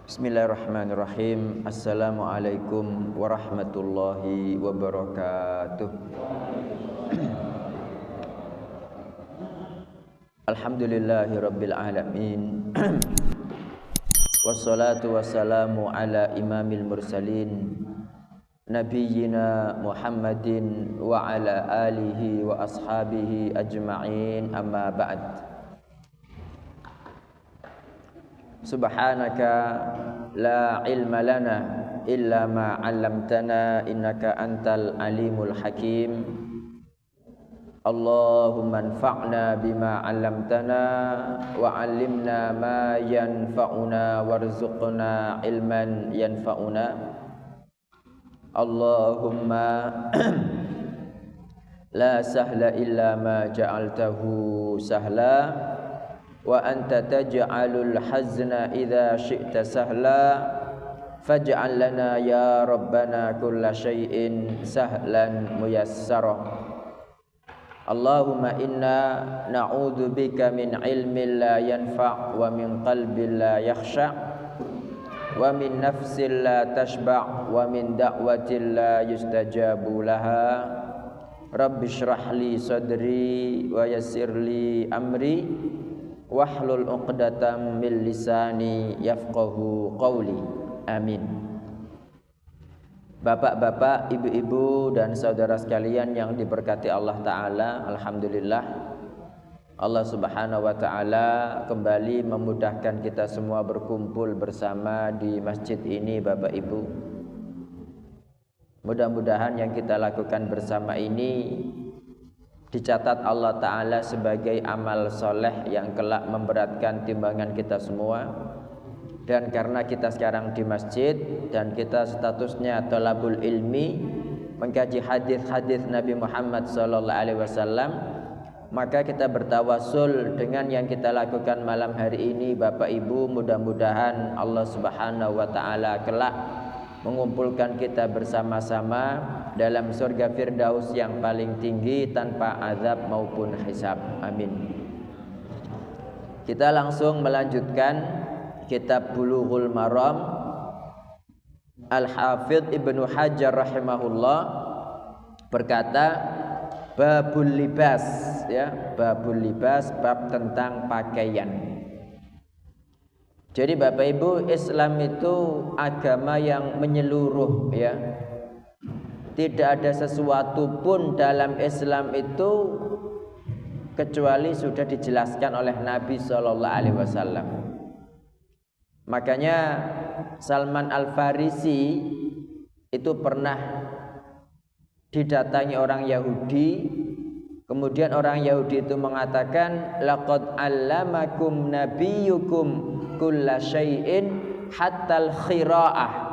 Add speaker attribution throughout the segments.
Speaker 1: Bismillahirrahmanirrahim. Assalamualaikum warahmatullahi wabarakatuh. Alhamdulillahi rabbil alamin. Wassalatu wassalamu ala imamil mursalin Nabiyyina Muhammadin wa ala alihi wa ashabihi ajma'in, amma ba'd. Subhanaka la ilma lana illa ma 'allamtana innaka antal alimul hakim. Allahumma anfa'na bima 'allamtana wa 'allimna ma yanfa'una warzuqna ilman yanfa'una. Allahumma la sahla illa ma ja'altahu sahla wa anta taj'alul hazna idza syi'ta sahla faj'al lana ya rabbana kulla syai'in sahlan muyassara. Allahumma inna na'udzu bika min ilmin la yanfa' wa min qalbin la yakhsha' wa min nafsin la tashba' wa min da'watin la yustajabu laha. Rabbi shrah li sadri wa yassir li amri wahlul 'uqdatam min lisani yafqahu qawli. Amin. Bapak-bapak, ibu-ibu dan saudara sekalian yang diberkati Allah Ta'ala, alhamdulillah Allah Subhanahu wa Ta'ala kembali memudahkan kita semua berkumpul bersama di masjid ini. Bapak Ibu, mudah-mudahan yang kita lakukan bersama ini dicatat Allah Ta'ala sebagai amal soleh yang kelak memberatkan timbangan kita semua. Dan karena kita sekarang di masjid dan kita statusnya thalabul ilmi, mengkaji hadis-hadis Nabi Muhammad SAW, maka kita bertawasul dengan yang kita lakukan malam hari ini. Bapak Ibu, mudah-mudahan Allah Subhanahu wa Ta'ala kelak mengumpulkan kita bersama-sama dalam surga Firdaus yang paling tinggi tanpa azab maupun hisab. Amin. Kita langsung melanjutkan kitab Bulughul Maram. Al-Hafidh Ibnu Hajar rahimahullah berkata, babul libas, ya, babul libas, bab tentang pakaian. Jadi Bapak Ibu, Islam itu agama yang menyeluruh, ya. Tidak ada sesuatu pun dalam Islam itu kecuali sudah dijelaskan oleh Nabi SAW. Makanya Salman Al-Farisi itu pernah didatangi orang Yahudi. Kemudian orang Yahudi itu mengatakan, laqad allamakum nabiyyukum kulla syai'in hattal khira'ah.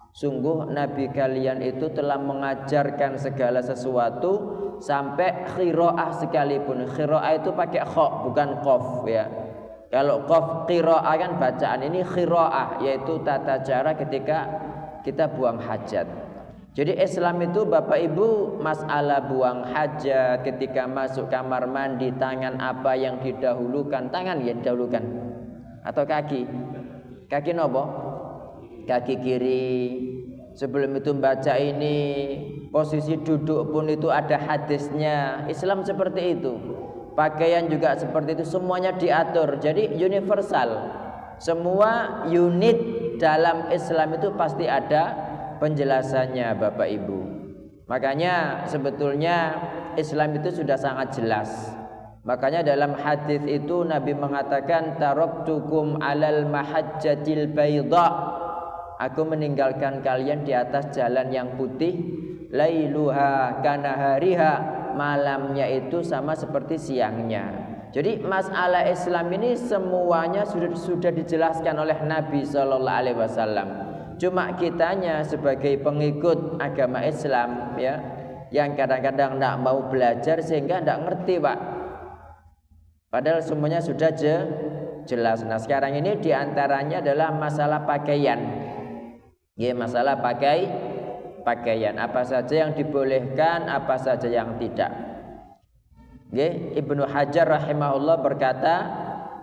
Speaker 1: Sungguh Nabi kalian itu telah mengajarkan segala sesuatu sampai khira'ah sekalipun. Khira'ah itu pakai kha, bukan qaf, ya. Kalau qaf qira'ah kan bacaan, ini khira'ah yaitu tata cara ketika kita buang hajat. Jadi Islam itu Bapak Ibu, masalah buang hajat, ketika masuk kamar mandi, tangan apa yang didahulukan? Tangan yang didahulukan atau kaki? Kaki nopo? Kaki kiri. Sebelum itu baca ini, posisi duduk pun itu ada hadisnya. Islam seperti itu. Pakaian juga seperti itu, semuanya diatur. Jadi universal. Semua unit dalam Islam itu pasti ada penjelasannya Bapak Ibu. Makanya sebetulnya Islam itu sudah sangat jelas. Makanya dalam hadis itu Nabi mengatakan, taraktukum alal mahajjatil baydha. Aku meninggalkan kalian di atas jalan yang putih, lailuha kanahariha. Malamnya itu sama seperti siangnya. Jadi masalah Islam ini semuanya sudah dijelaskan oleh Nabi SAW. Cuma kitanya sebagai pengikut agama Islam, ya, yang kadang-kadang tidak mau belajar sehingga tidak ngerti, Pak. Padahal semuanya sudah jelas. Nah sekarang ini diantaranya adalah masalah pakaian. Ya, masalah pakaian. Apa saja yang dibolehkan, apa saja yang tidak. Ibnu Hajar rahimahullah berkata,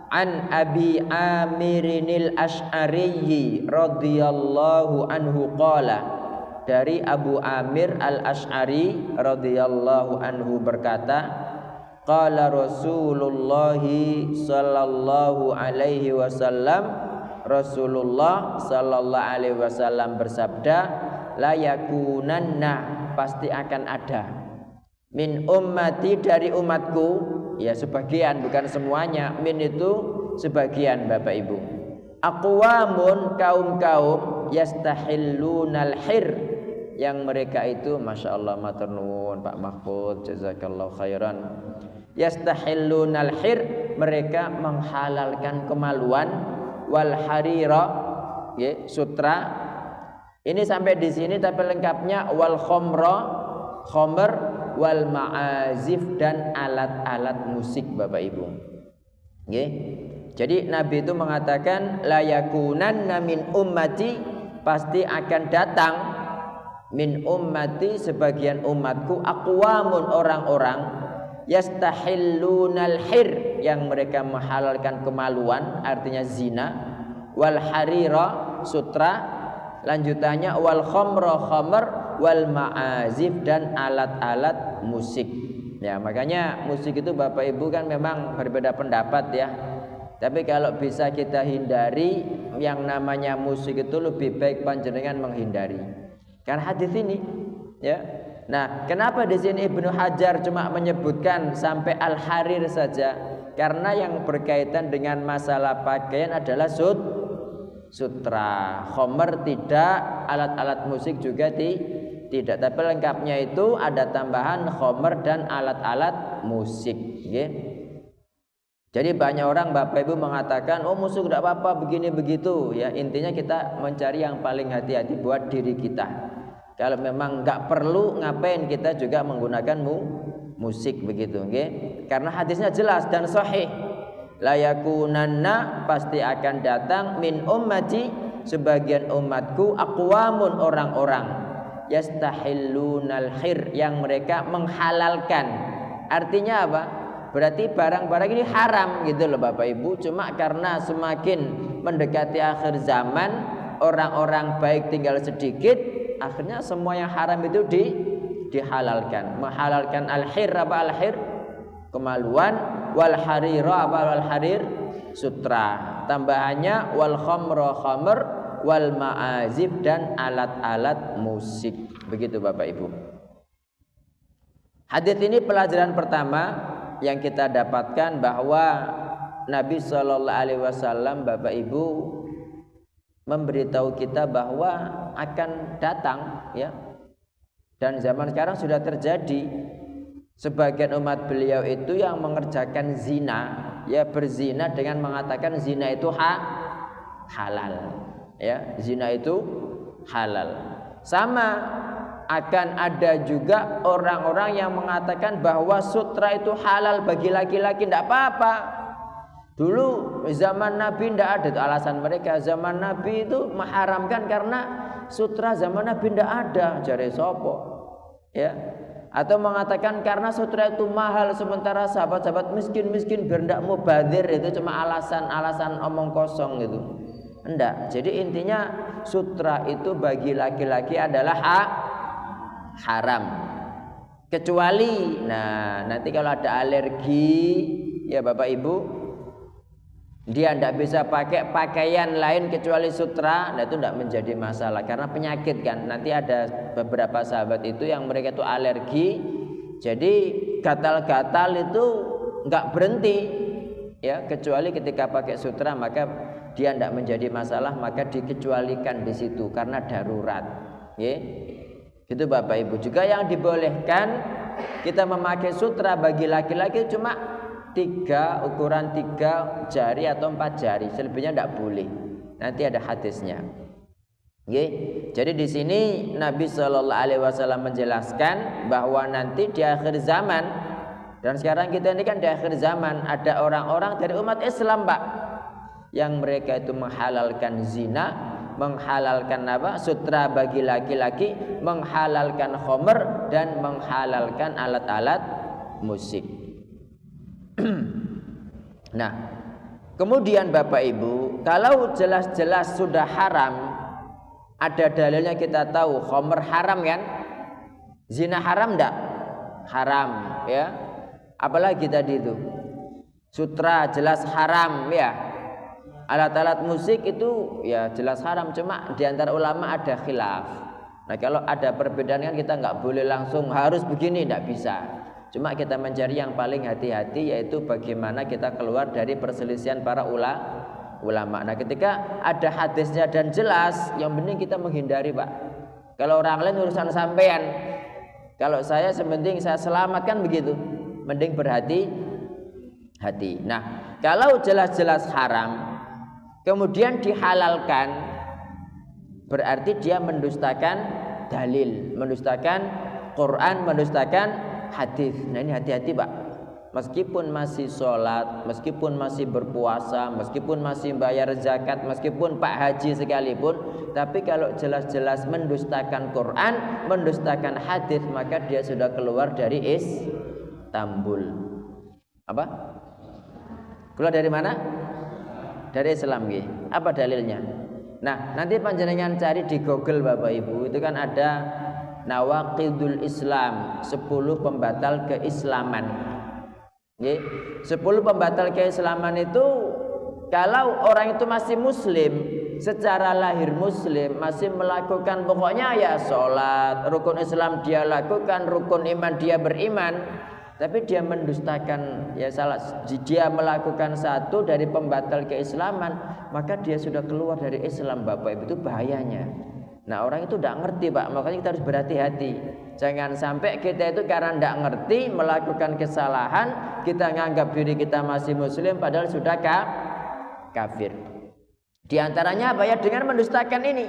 Speaker 1: an Abi Amirinil Asy'ari radhiyallahu anhu qala, dari Abu Amir Al-Asy'ari radhiyallahu anhu berkata, qala Rasulullah sallallahu alaihi wasallam, Rasulullah sallallahu alaihi wasallam bersabda, la yakunanna, pasti akan ada, min ummati, dari umatku, ya sebagian bukan semuanya, min itu sebagian Bapak Ibu, aqwamun, kaum-kaum, yastahillunal hir, yang mereka itu, Masya Allah, matur nuwun Pak Mahfud, jazakallahu khairan, yastahillunal hir, mereka menghalalkan kemaluan, wal harira, ya, sutra. Ini sampai di sini, tapi lengkapnya wal khomra, khomer, wal ma'azif, dan alat-alat musik Bapak Ibu. Ya. Jadi Nabi itu mengatakan la yakunanna min ummati, pasti akan datang, min ummati, sebagian umatku, aqwamun, orang-orang, yastahillunal hir, yang mereka menghalalkan kemaluan, artinya zina, wal harira, sutra, lanjutannya wal khomra, khomer, wal ma'azif, dan alat-alat musik. Ya, makanya musik itu Bapak Ibu kan memang berbeda pendapat ya. Tapi kalau bisa kita hindari yang namanya musik itu, lebih baik panjenengan menghindari. Karena hadis ini, ya. Nah, kenapa di sini Ibnu Hajar cuma menyebutkan sampai al-harir saja? Karena yang berkaitan dengan masalah pakaian adalah sutra, khomer tidak, alat-alat musik juga tidak. Tapi lengkapnya itu ada tambahan khomer dan alat-alat musik. Okay? Jadi banyak orang Bapak Ibu mengatakan, oh musik tidak apa-apa, begini begitu. Ya, intinya kita mencari yang paling hati-hati buat diri kita. Kalau memang nggak perlu, ngapain kita juga menggunakan musik begitu, okay? Karena hadisnya jelas dan sahih. La yakunanna, pasti akan datang, min ummati, sebagian umatku, aqwamun, orang-orang, yastahillunal hir, yang mereka menghalalkan. Artinya apa? Berarti barang-barang ini haram gitu loh Bapak Ibu. Cuma karena semakin mendekati akhir zaman, orang-orang baik tinggal sedikit, akhirnya semua yang haram itu dihalalkan. Menghalalkan al-hir, apa al-hir? Kemaluan. Wal harira, apa wal harir? Sutra. Tambahannya wal khamra, khamr, wal ma'azif, dan alat-alat musik. Begitu Bapak Ibu. Hadis ini pelajaran pertama yang kita dapatkan, bahwa Nabi Shallallahu Alaihi Wasallam Bapak Ibu memberitahu kita bahwa akan datang, ya, dan zaman sekarang sudah terjadi, sebagian umat beliau itu yang mengerjakan zina, ya, berzina dengan mengatakan zina itu halal, ya, zina itu halal. Sama akan ada juga orang-orang yang mengatakan bahwa sutra itu halal bagi laki-laki, tidak apa-apa. Dulu zaman Nabi tidak ada, itu alasan mereka. Zaman Nabi itu mengharamkan karena sutra zaman Nabi tidak ada, jare sopo, ya. Atau mengatakan karena sutra itu mahal, sementara sahabat-sahabat miskin-miskin biar tidak mubadzir, itu cuma alasan-alasan omong kosong gitu. Enggak. Jadi intinya sutra itu bagi laki-laki adalah haram, kecuali nanti kalau ada alergi, ya Bapak Ibu, dia tidak bisa pakai pakaian lain kecuali sutra, nah itu tidak menjadi masalah karena penyakit kan. Nanti ada beberapa sahabat itu yang mereka itu alergi, jadi gatal-gatal itu nggak berhenti, ya, kecuali ketika pakai sutra maka dia tidak menjadi masalah, maka dikecualikan di situ karena darurat, ya. Itu Bapak Ibu. Juga yang dibolehkan kita memakai sutra bagi laki-laki cuma ukuran 3 jari atau 4 jari, selebihnya tidak boleh. Nanti ada hadisnya. Jadi di sini Nabi Shallallahu Alaihi Wasallam menjelaskan bahwa nanti di akhir zaman, dan sekarang kita ini kan di akhir zaman, ada orang-orang dari umat Islam, Pak, yang mereka itu menghalalkan zina, menghalalkan apa? Sutra bagi laki-laki, menghalalkan khomer, dan menghalalkan alat-alat musik. Nah, Kemudian Bapak Ibu, kalau jelas-jelas sudah haram, ada dalilnya kita tahu, khamr haram kan? Zina haram enggak? Haram, ya. Apalagi tadi itu? Sutra jelas haram, ya. Alat-alat musik itu ya jelas haram, cuma di antara ulama ada khilaf. Nah, kalau ada perbedaan kan kita nggak boleh langsung harus begini, enggak bisa. Cuma kita mencari yang paling hati-hati, yaitu bagaimana kita keluar dari perselisihan para ulama. Nah, ketika ada hadisnya dan jelas, yang penting kita menghindari, Pak. Kalau orang lain urusan sampean, kalau saya sementing saya selamatkan begitu, mending berhati-hati. Nah, kalau jelas-jelas haram kemudian dihalalkan, berarti dia mendustakan dalil, mendustakan Quran, mendustakan hadis. Nah, ini hati-hati, Pak. Meskipun masih sholat, meskipun masih berpuasa, meskipun masih bayar zakat, meskipun Pak Haji sekalipun, tapi kalau jelas-jelas mendustakan Quran, mendustakan hadis, maka dia sudah keluar dari Istanbul. Apa? Keluar dari mana? Dari Islam. Apa dalilnya? Nah, nanti panjenengan cari di Google Bapak Ibu, itu kan ada Nawaqidul Islam, 10 pembatal keislaman. 10 pembatal keislaman itu, kalau orang itu masih muslim, secara lahir muslim, masih melakukan pokoknya ya sholat, rukun Islam dia lakukan, rukun iman dia beriman, tapi dia mendustakan, ya salah, dia melakukan satu dari pembatal keislaman, maka dia sudah keluar dari Islam, Bapak Ibu. Itu bahayanya. Nah, orang itu tidak ngerti, Pak, makanya kita harus berhati-hati. Jangan sampai kita itu karena tidak ngerti melakukan kesalahan, kita menganggap diri kita masih muslim padahal sudah kafir. Di antaranya apa ya? Dengan mendustakan ini,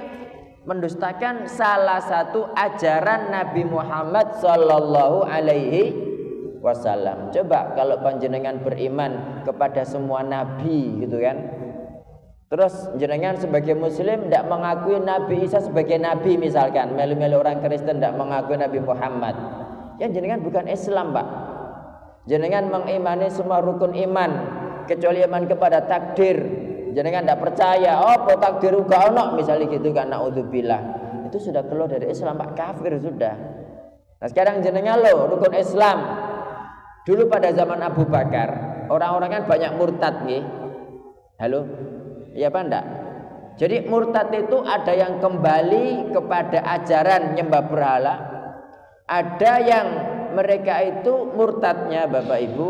Speaker 1: mendustakan salah satu ajaran Nabi Muhammad sallallahu alaihi wasallam. Coba kalau panjenengan beriman kepada semua nabi gitu kan, terus jenengan sebagai muslim tidak mengakui Nabi Isa sebagai nabi, misalkan melu-melu orang Kristen tidak mengakui Nabi Muhammad, ya jenengan bukan Islam, Pak. Jenengan mengimani semua rukun iman kecuali iman kepada takdir. Jenengan tidak percaya, oh takdir uga ono misalnya gitu kan, naudzubillah, itu sudah keluar dari Islam, Pak, kafir sudah. Nah, sekarang jenengan lo rukun Islam. Dulu pada zaman Abu Bakar, orang-orang kan banyak murtad nih. Halo? Iya apa enggak? Jadi murtad itu ada yang kembali kepada ajaran nyembah berhala, ada yang mereka itu murtadnya Bapak Ibu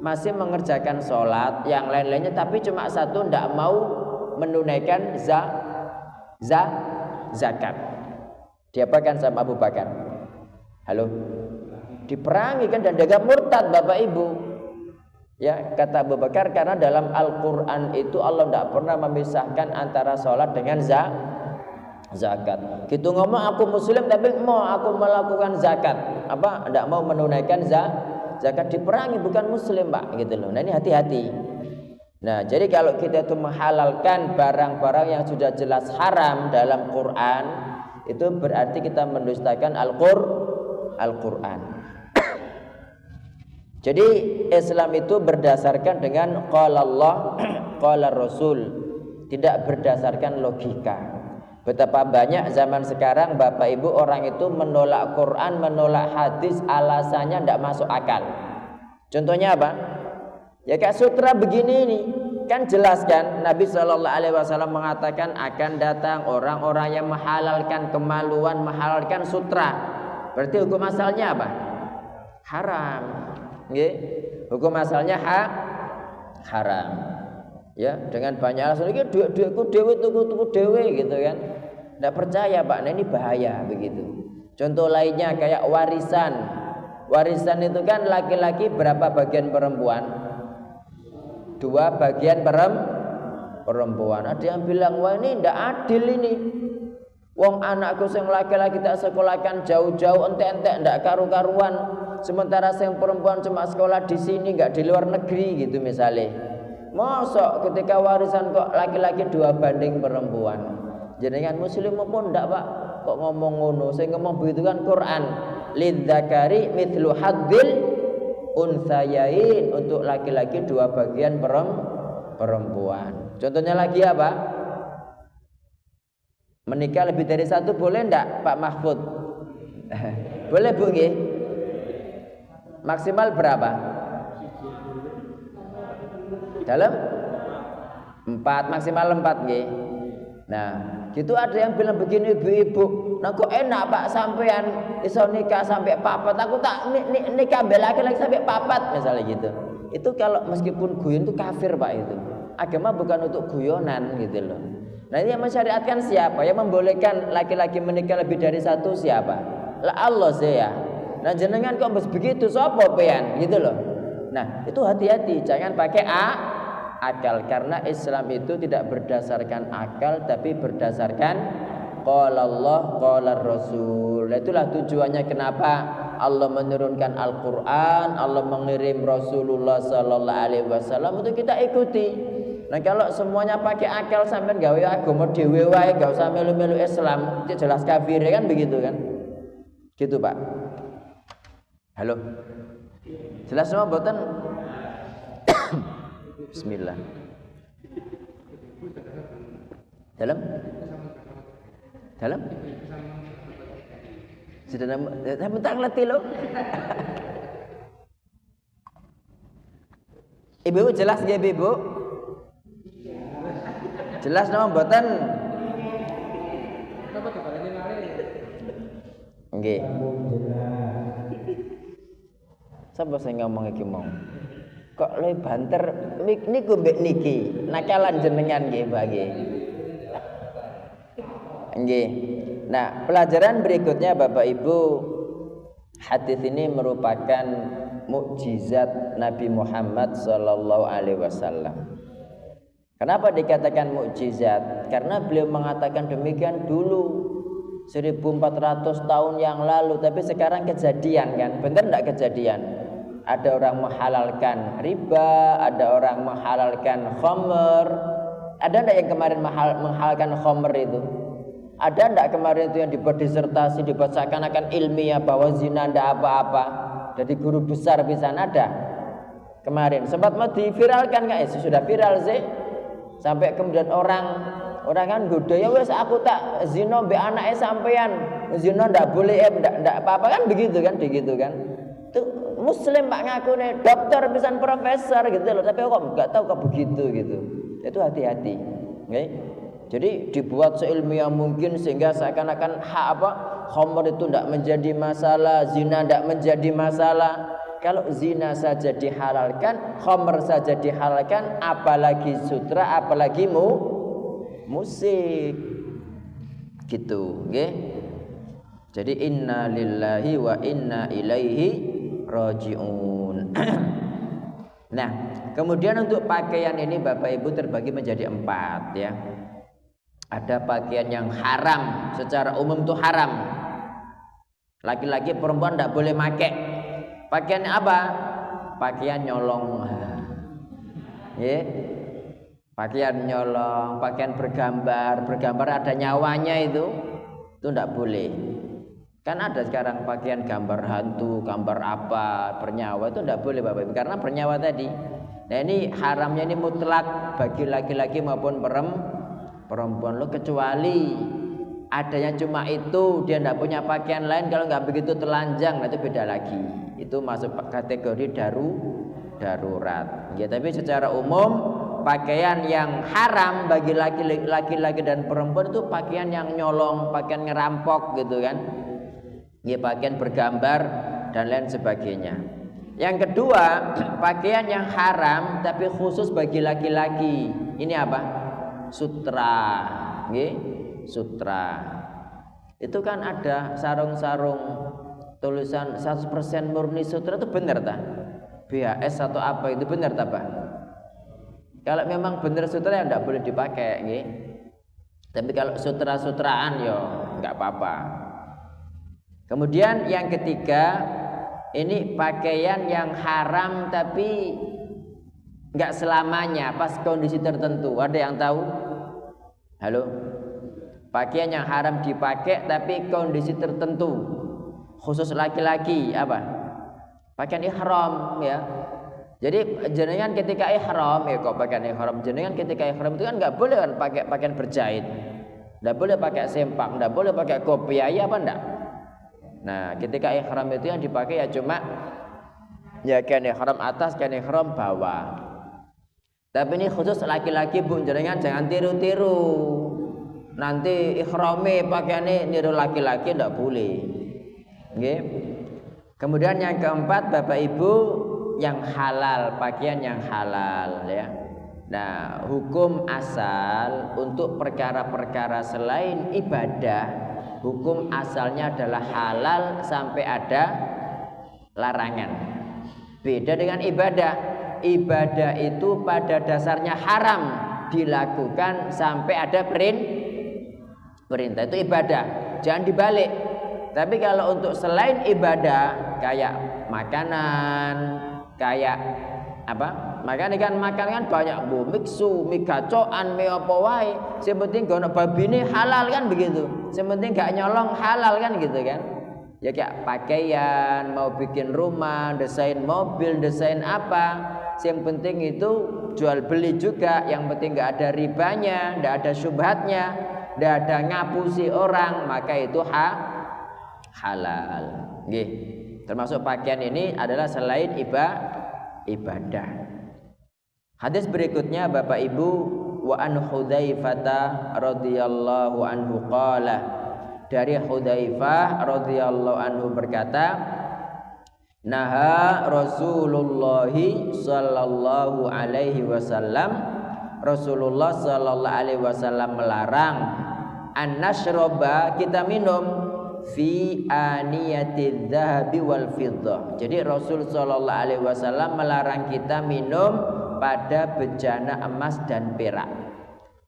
Speaker 1: masih mengerjakan sholat, yang lain-lainnya, tapi cuma satu enggak mau menunaikan zakat. Diapakan sama Abu Bakar? Halo? Diperangi kan, dan dianggap murtad Bapak Ibu. Ya, kata Abu Bakar, karena dalam Al-Quran itu Allah tidak pernah memisahkan antara sholat dengan zakat. Gitu ngomong aku muslim tapi mau aku melakukan zakat, apa? Tidak mau menunaikan zakat, diperangi, bukan muslim, Pak, gitu loh. Nah, ini hati-hati. Nah, jadi kalau kita itu menghalalkan barang-barang yang sudah jelas haram dalam Quran, itu berarti kita mendustakan Al-Quran. Jadi Islam itu berdasarkan dengan qala Allah, qala Rasul, tidak berdasarkan logika. Betapa banyak zaman sekarang Bapak Ibu orang itu menolak Quran, menolak hadis, alasannya tidak masuk akal. Contohnya apa? Ya kayak sutra begini ini, kan jelas kan Nabi SAW mengatakan akan datang orang-orang yang menghalalkan kemaluan, menghalalkan sutra. Berarti hukum asalnya apa? Haram. Hukum asalnya haram. Ya, dengan banyak alasan iki duitku dhewe tuku dhewe gitu kan. Tidak percaya, Pak. Nah, ini bahaya begitu. Contoh lainnya kayak warisan. Warisan itu kan laki-laki berapa bagian perempuan? 2 bagian perempuan. Ada yang bilang, wah ini tidak adil ini. Wong anakku sing laki-laki tak sekolahkan jauh-jauh entek-entek ndak karu-karuan, sementara sing perempuan cuma sekolah di sini enggak di luar negeri gitu misalnya. Mosok ketika warisan kok laki-laki 2 banding perempuan. Jenengan muslim pun ndak, Pak, kok ngomong ngono. Sing ngomong begitu kan Quran. Lidzakari mithlu hadzil untsayain, untuk laki-laki 2 bagian perempuan. Contohnya lagi apa? Menikah lebih dari satu boleh enggak Pak Mahfud? Boleh Bu nggih? Maksimal berapa? Dalam 4, maksimal 4 nggih. Nah, gitu ada yang bilang begini ibu-ibu, nah kok enak Pak sampean iso nikah sampai 4, aku tak nikah laki-laki sampai 4 misalnya gitu. Itu kalau meskipun guyon itu kafir Pak itu. Agama bukan untuk guyonan gitu loh. Nah ini yang mensyariatkan siapa? Yang membolehkan laki-laki menikah lebih dari satu siapa? Lah Allah sih ya. Nah jenengan kok begitu sapa pean gitu loh. Nah itu hati-hati, jangan pakai akal, karena Islam itu tidak berdasarkan akal tapi berdasarkan qala Allah qala Rasul. Itulah tujuannya kenapa Allah menurunkan Al-Qur'an, Allah mengirim Rasulullah sallallahu alaihi wasallam untuk kita ikuti. Nah kalau semuanya pakai akal sampean gawe agama dhewe wae, gak usah melu-melu Islam, itu jelas kafir kan begitu kan? Gitu Pak. Halo. Jelas semua mboten? Bismillah. Dalam? Sudah bentar letih loh. Ibu jelas nggih Ibu? Jelas nama mboten? Nggih. Sapa sing ngomong iki mau? Kok le banter niku mbek niki. Nakalan jenengan nggih, Mbak nggih. Nggih. Nah, pelajaran berikutnya Bapak Ibu, hadis ini merupakan mukjizat Nabi Muhammad sallallahu alaihi wasallam. Kenapa dikatakan mukjizat? Karena beliau mengatakan demikian dulu 1400 tahun yang lalu, tapi sekarang kejadian kan? Benar enggak kejadian? Ada orang menghalalkan riba, ada orang menghalalkan khamr. Ada enggak yang kemarin menghalalkan khamr itu? Ada enggak kemarin itu yang dibuat disertasi, dibuat seakan-akan ilmiah bahwa zina enggak apa-apa? Jadi guru besar bisa ada? Kemarin sempat mau diviralkan enggak? Sudah viral sih. Sampai kemudian orang kan goda, ya wes aku tak zina mbek anake sampean. Zina ndak boleh ndak apa-apa kan begitu kan Itu muslim Pak ngakune dokter pisan profesor gitu loh, tapi kok enggak tahu kok begitu gitu. Itu hati-hati. Okay? Jadi dibuat seilmiah mungkin sehingga seakan-akan khamr itu ndak menjadi masalah, zina ndak menjadi masalah. Kalau zina saja dihalalkan, khamr saja dihalalkan, apalagi sutra, apalagi musik. Gitu, nggih. Jadi inna lillahi wa inna ilaihi rajiun. Nah, kemudian untuk pakaian ini Bapak Ibu terbagi menjadi 4 ya. Ada pakaian yang haram, secara umum itu haram. Laki-laki perempuan tidak boleh pakai. Pakaian apa? Pakaian nyolong. Ya. Pakaian nyolong, pakaian bergambar ada nyawanya itu tidak boleh. Kan ada sekarang pakaian gambar hantu, gambar apa, bernyawa itu tidak boleh Bapak Ibu karena bernyawa tadi. Nah ini haramnya ini mutlak bagi laki-laki maupun perempuan lo, kecuali adanya cuma itu, dia tidak punya pakaian lain, kalau nggak begitu telanjang, nah itu beda lagi. Itu masuk kategori darurat. Ya, tapi secara umum pakaian yang haram bagi laki-laki dan perempuan itu pakaian yang nyolong, pakaian ngerampok gitu kan. Ya, pakaian bergambar dan lain sebagainya. Yang kedua, pakaian yang haram tapi khusus bagi laki-laki. Ini apa? Sutra. Nggih, sutra. Itu kan ada sarung-sarung tulisan 100% murni sutra, itu benar tak? BHS atau apa itu benar tak Pak? Kalau memang benar sutra ya tidak boleh dipakai, nggih. Tapi kalau sutra-sutraan ya enggak apa-apa. Kemudian yang ketiga, ini pakaian yang haram tapi enggak selamanya, pas kondisi tertentu. Ada yang tahu? Halo? Pakaian yang haram dipakai tapi kondisi tertentu. Khusus laki-laki apa? Pakaian ihram ya. Jadi jenengan ketika ihram, kok pakaian ihram, jenengan ketika ihram itu kan nggak boleh kan pakai pakaian berjahit, nggak boleh pakai sempak, nggak boleh pakai kopiah, ya apa enggak? Nah, ketika ihram itu yang dipakai ya cuma ya kain ihram atas, kain ihram bawah. Tapi ini khusus laki-laki Bu, jenengan jangan tiru-tiru. Nanti ihrame pakaiannya niru laki-laki ndak boleh. Nggih. Kemudian yang keempat Bapak Ibu, yang halal, pakaian yang halal ya. Nah, hukum asal untuk perkara-perkara selain ibadah, hukum asalnya adalah halal sampai ada larangan. Beda dengan ibadah. Ibadah itu pada dasarnya haram dilakukan sampai ada perintah, itu ibadah. Jangan dibalik. Tapi kalau untuk selain ibadah kayak makanan, kayak apa? Makanya kan makan kan banyak bu, miksu, mie gacoan, mie apa wae. Yang penting gono babine halal kan begitu. Yang penting gak nyolong halal kan gitu kan. Ya kayak pakaian, mau bikin rumah, desain mobil, desain apa. Yang penting itu jual beli juga. Yang penting gak ada ribanya, gak ada syubhatnya, gak ada ngapusi orang, maka itu halal. Nggih. Termasuk pakaian ini adalah selain ibadah. Hadis berikutnya Bapak Ibu, wa an Hudzaifah radhiyallahu anhu qala, dari Hudzaifah radhiyallahu anhu berkata, naha Rasulullah sallallahu alaihi wasallam, Rasulullah sallallahu alaihi wasallam melarang an nasroba, kita minum fi aniyatidz dzahabi wal fiddah. Jadi Rasul sallallahu alaihi wasallam melarang kita minum pada bejana emas dan perak.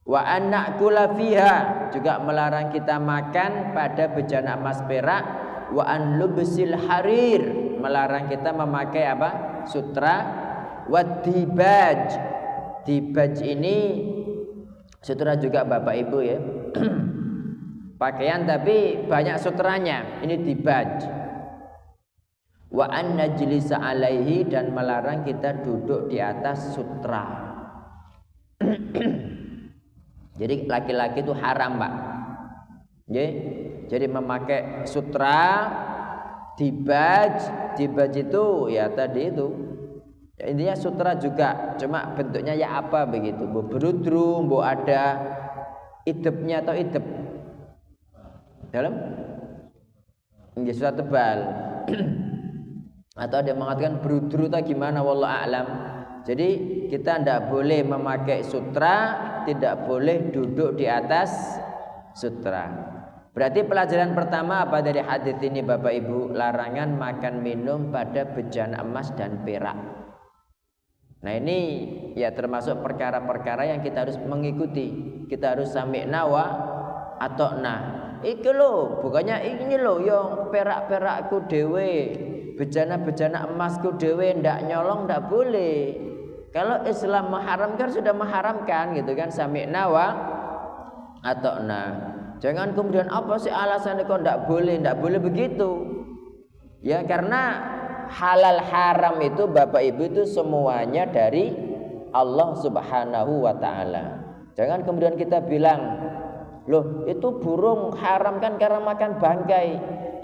Speaker 1: Wa an na'kula fiha, juga melarang kita makan pada bejana emas perak. Wa an lubsil harir, melarang kita memakai apa? Sutra. Wa dibaj. Dibaj ini sutra juga Bapak Ibu ya. Pakaian tapi banyak sutranya, ini dibaj. Wa an najlisa alaihi, dan melarang kita duduk di atas sutra. Jadi laki-laki itu haram Pak. Jadi memakai sutra, dibaj itu ya tadi itu. Ya, intinya sutra juga, cuma bentuknya ya apa begitu. Bu berudrung, bu ada idepnya atau idep dalam nggih surat tebal. Atau ada yang mengatakan berudru atau gimana, wallahu a'lam. Jadi kita tidak boleh memakai sutra, tidak boleh duduk di atas sutra. Berarti pelajaran pertama apa dari hadis ini Bapak Ibu? Larangan makan minum pada bejana emas dan perak. Nah ini ya termasuk perkara-perkara yang kita harus mengikuti. Kita harus sami'na wa ata'na. Iki lho, bukannya ini lho yang perak-perakku dewe, bejana-bejana emasku dewe, ndak nyolong, ndak boleh. Kalau Islam mengharamkan sudah mengharamkan gitu kan, sami'na wa ata'na. Jangan kemudian apa sih alasannya kok ndak boleh begitu. Ya karena halal haram itu Bapak Ibu itu semuanya dari Allah Subhanahu wa taala. Jangan kemudian kita bilang, loh itu burung haram kan karena makan bangkai.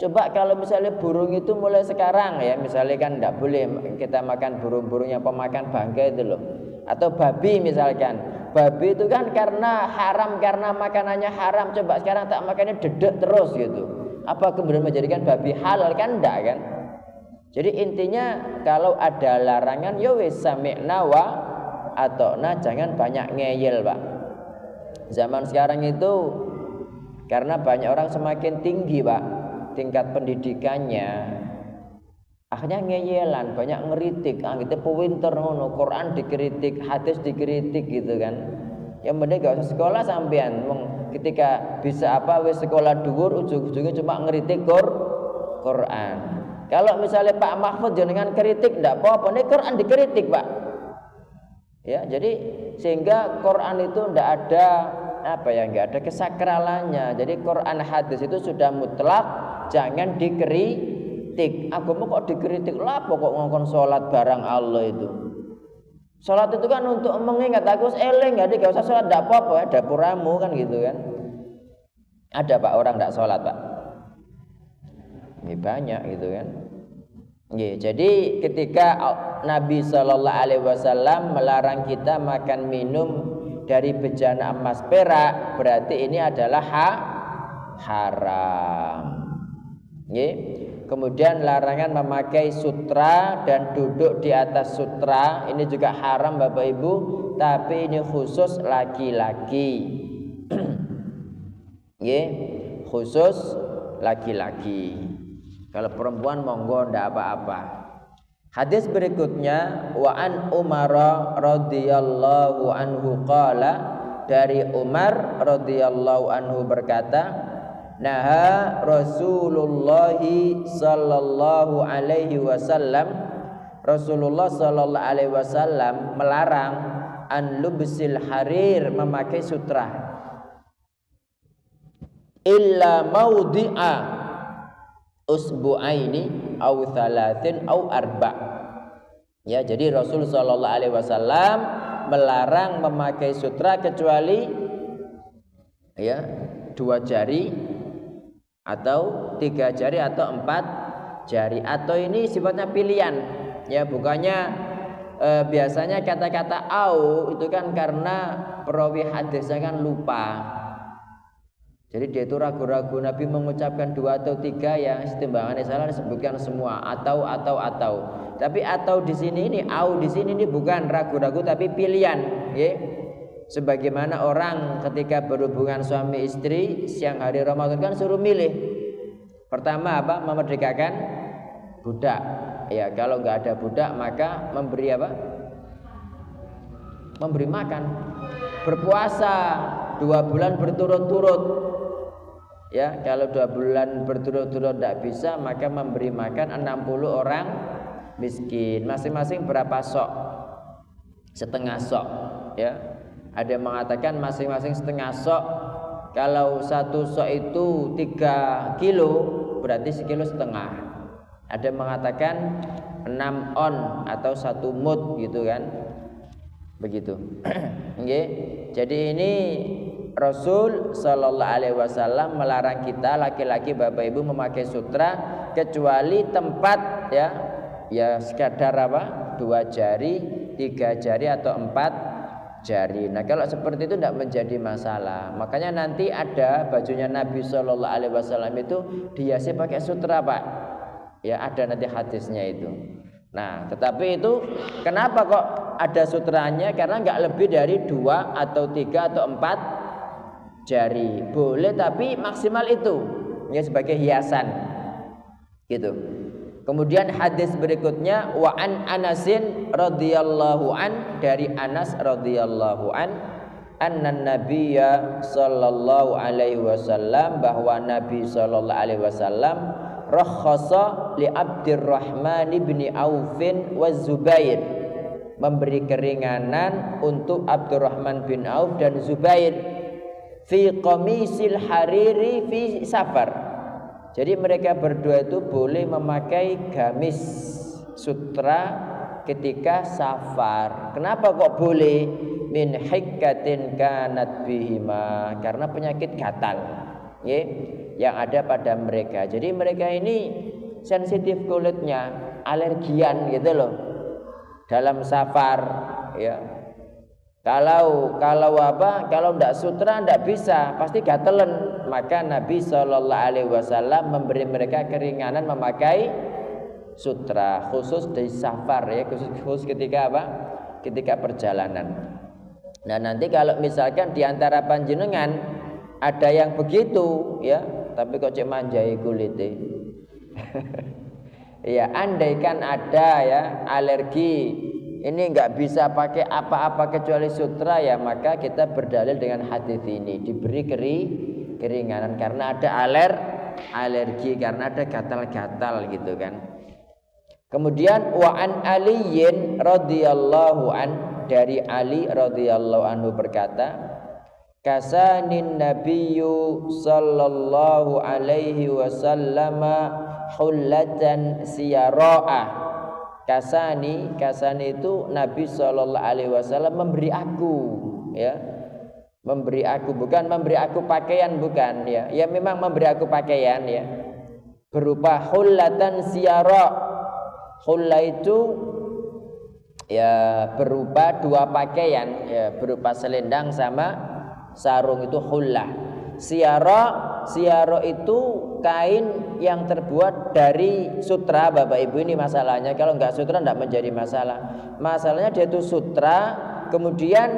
Speaker 1: Coba kalau misalnya burung itu mulai sekarang ya, misalnya kan tidak boleh kita makan burung-burung yang pemakan bangkai itu loh. Atau babi misalkan. Babi itu kan karena haram, karena makanannya haram. Coba sekarang tak makannya dedek terus gitu. Apa kemudian menjadikan babi halal? Kan enggak kan? Jadi intinya kalau ada larangan ya wis sami'na wa ata'na, jangan banyak ngeyel Pak. Zaman sekarang itu karena banyak orang semakin tinggi Pak tingkat pendidikannya, akhirnya ngeyelan, banyak ngeritik, gitu pewinter ngono, Quran dikritik, hadis dikritik gitu kan. Yang penting gak usah sekolah sampean, ketika bisa apa wis sekolah dhuwur ujung-ujungnya cuma ngeritik Quran. Kalau misalnya Pak Mahfud jenengan kritik ndak apa-apa, nih Quran dikritik Pak. Ya, jadi sehingga Quran itu ndak ada apa ya, nggak ada kesakralannya. Jadi Quran hadis itu sudah mutlak, jangan dikritik. Agama kok dikritik lah, pokok ngongkon sholat barang Allah itu. Sholat itu kan untuk mengingat aku eling, jadi gak usah sholat, tidak apa-apa ya, dapuramu kan gitu kan. Ada Pak orang tidak sholat Pak? Ini banyak gitu kan. Ya, jadi ketika Nabi Shallallahu Alaihi Wasallam melarang kita makan minum dari bejana emas perak, berarti ini adalah haram. Ya. Kemudian larangan memakai sutra dan duduk di atas sutra, ini juga haram Bapak Ibu, tapi ini khusus laki-laki. Ya, khusus laki-laki. Kalau perempuan monggo ndak apa-apa. Hadis berikutnya wa an Umar radhiyallahu anhu qala, dari Umar radhiyallahu anhu berkata, naha Rasulullah sallallahu alaihi wasallam, Rasulullah sallallahu alaihi wasallam melarang an lubsil harir, memakai sutra, illa maudhi'a usbu'aini au thalathin au arba'. Ya, jadi Rasul sallallahu alaihi wasallam melarang memakai sutra kecuali ya 2 jari atau 3 jari atau 4 jari, atau ini sifatnya pilihan ya, bukannya biasanya kata-kata au itu kan karena perawi hadisnya kan lupa, jadi dia itu ragu-ragu Nabi mengucapkan 2 atau 3 ya, timbangannya salah disebutkan semua atau. Tapi atau di sini ini au di sini ini bukan ragu-ragu tapi pilihan ya. Sebagaimana orang ketika berhubungan suami istri siang hari Ramadan kan suruh milih. Pertama apa? Memerdekakan budak. Ya, kalau nggak ada budak maka memberi apa? Memberi makan. Berpuasa 2 bulan berturut-turut. Ya, kalau 2 bulan berturut-turut tidak bisa maka memberi makan 60 orang miskin. Masing-masing berapa sok? Setengah sok. Ya. Ada yang mengatakan masing-masing setengah sok. Kalau 1 sok itu 3 kilo, berarti 1,5 kilo. Ada yang mengatakan 6 on atau 1 mud gitu kan. Begitu. Okay. Jadi ini Rasul sallallahu alaihi wasallam melarang kita laki-laki Bapak Ibu memakai sutra kecuali tempat ya sekadar apa? 2 jari, 3 jari atau 4 jari. Nah, kalau seperti itu tidak menjadi masalah. Makanya nanti ada bajunya Nabi Shallallahu Alaihi Wasallam itu dihiasi pakai sutra Pak. Ya, ada nanti hadisnya itu. Nah, tetapi itu kenapa kok ada sutranya? Karena nggak lebih dari 2 atau 3 atau 4 jari. Boleh tapi maksimal itu ya sebagai hiasan. Gitu. Kemudian hadis berikutnya wa an Anasin radhiyallahu an, dari Anas radhiyallahu an, anna nabiyya sallallahu alaihi wasallam, bahwa Nabi sallallahu alaihi wasallam rakhasa li Abdurrahman bin Auf wa Zubair, memberi keringanan untuk Abdurrahman bin Auf dan Zubair fi qamisil hariri fi safar. Jadi mereka berdua itu boleh memakai gamis sutra ketika safar. Kenapa kok boleh? Min hikkatin kanat bihima, karena penyakit gatal ya, yang ada pada mereka. Jadi mereka ini sensitif kulitnya, alergian gitu loh dalam safar ya. Kalau tidak sutra tidak bisa, pasti gatelen. Maka Nabi Shallallahu Alaihi Wasallam memberi mereka keringanan memakai sutra, khusus di safar ya, khusus ketika apa? Ketika perjalanan. Nah, nanti kalau misalkan di antara panjenengan ada yang begitu ya, tapi kok cek manjai kulitnya. Ya, andaikan ada ya alergi, ini nggak bisa pakai apa-apa kecuali sutra ya, maka kita berdalil dengan hadis ini, diberi keringanan karena ada alergi, karena ada gatal-gatal gitu kan. Kemudian wa an Aliyin radhiyallahu an, dari Ali radhiyallahu anhu berkata, kasanin nabiyyu sallallahu alaihi wasallam hullatan siyara'ah Kasani itu Nabi Shallallahu Alaihi Wasallam memberi aku, ya, memberi aku, bukan memberi aku pakaian, bukan, ya, ya memang memberi aku pakaian, ya, berupa hullatan siyara. Hulla itu ya berupa dua pakaian, ya, berupa selendang sama sarung, itu hullah. Siyara itu kain yang terbuat dari sutra, Bapak Ibu. Ini masalahnya, kalau enggak sutra enggak menjadi masalah. Masalahnya dia itu sutra kemudian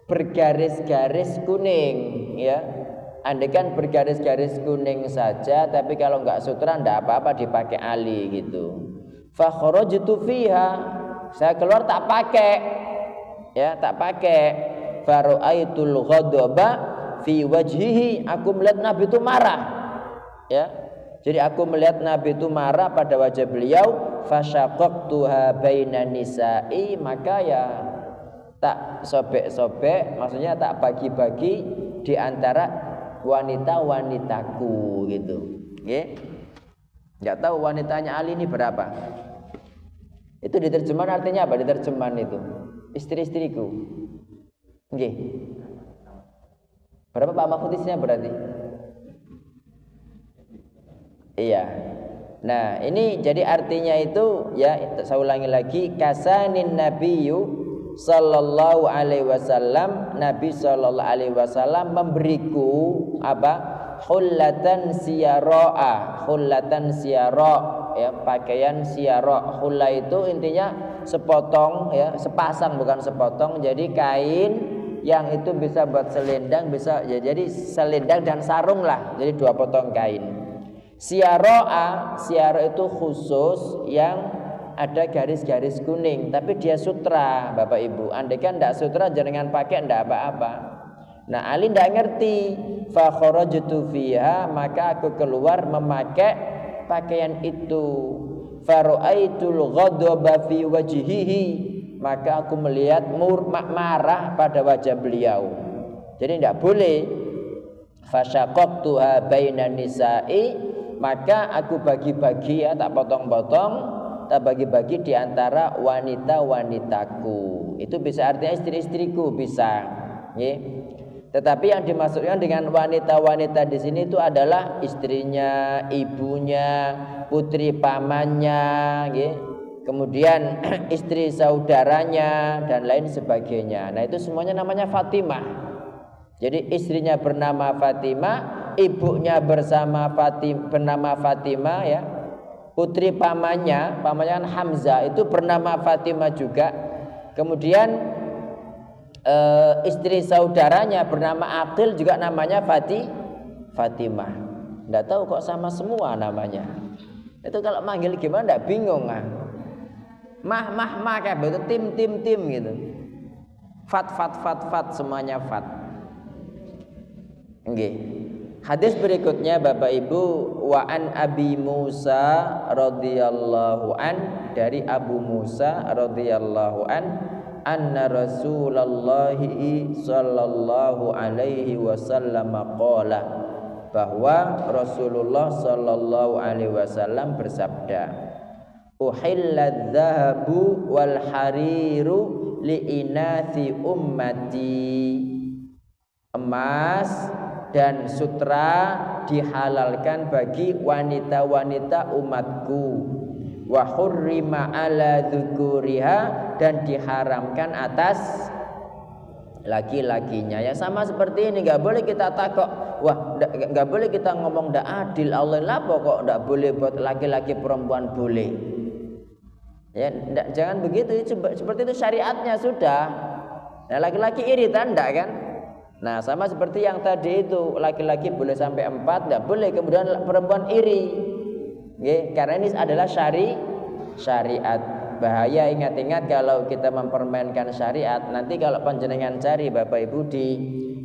Speaker 1: bergaris-garis kuning, ya. Andaikan bergaris-garis kuning saja, tapi kalau enggak sutra enggak apa-apa dipakai ali gitu. Fa kharajtu fiha, saya keluar tak pakai, ya, tak pakai. Fara'aitul ghadaba fi wajhihi, aku melihat Nabi itu marah, ya. Jadi aku melihat Nabi itu marah pada wajah beliau. Fasyaqaqtuha bainan nisa'i, maka ya tak sobek-sobek, maksudnya tak bagi-bagi di antara wanita-wanitaku gitu. Nggih. Enggak tahu wanitanya Ali ini berapa. Itu diterjemahkan artinya apa? Diterjemahkan itu istri-istriku. Nggih. Berapa Pak Mahfudisnya berarti? Iya. Nah, ini jadi artinya itu, ya, saya ulangi lagi, kasanin nabiyyu sallallahu alaihi wasallam, Nabi sallallahu alaihi wasallam memberiku apa? Hullatan siyara, ya, pakaian siyara. Hulla itu intinya sepotong, ya, sepasang bukan sepotong. Jadi kain yang itu bisa buat selendang, bisa ya, jadi selendang dan sarung lah, jadi dua potong kain. Siyara itu khusus yang ada garis-garis kuning, tapi dia sutra, Bapak Ibu. Andaikan tidak sutra jangan pakai, tidak apa-apa. Nah, Ali tidak ngerti. Fa kharajtu fiha, maka aku keluar memakai pakaian itu. Fara'aitul ghadaba fi wajhihi, maka aku melihat marah pada wajah beliau. Jadi tidak boleh. Fasyaqaqtuha bainan nisa'i, maka aku bagi-bagi, ya, tak potong-potong, tak bagi-bagi di antara wanita-wanitaku. Itu bisa artinya istri-istriku, bisa, ya. Tetapi yang dimaksudkan dengan wanita-wanita di sini itu adalah istrinya, ibunya, putri pamannya, ya. Kemudian istri saudaranya dan lain sebagainya. Nah, itu semuanya namanya Fatimah. Jadi istrinya bernama Fatimah, ibunya bernama Fatimah, ya. Putri pamannya kan Hamzah, itu bernama Fatimah juga. Kemudian istri saudaranya bernama Aqil juga namanya Fatimah. Enggak tahu kok sama semua namanya. Itu kalau manggil gimana enggak bingung ah. Mah kayak begitu, tim gitu. Fat semuanya fat. Nggih. Hadis berikutnya Bapak Ibu, wa an Abi Musa radhiyallahu an, dari Abu Musa radhiyallahu an, anna Rasulullah sallallahu alaihi wasallam qala, bahwa Rasulullah sallallahu alaihi wasallam bersabda, uhilladz dzahabu wal hariru li inathi ummati, emas dan sutra dihalalkan bagi wanita-wanita umatku, wa hurrima ala dzukuriha, dan diharamkan atas laki-lakinya. Ya sama seperti ini, enggak boleh kita takok, wah enggak boleh kita ngomong ndak adil, Allah lapo kok enggak boleh buat laki-laki perempuan boleh. Ya jangan begitu, seperti itu syariatnya sudah. Nah, laki-laki iri tanda kan? Nah, sama seperti yang tadi itu, laki-laki boleh sampai 4, enggak boleh kemudian perempuan iri. Nggih, karena ini adalah syariat. Bahaya, ingat-ingat kalau kita mempermainkan syariat, nanti kalau panjenengan cari Bapak Ibu di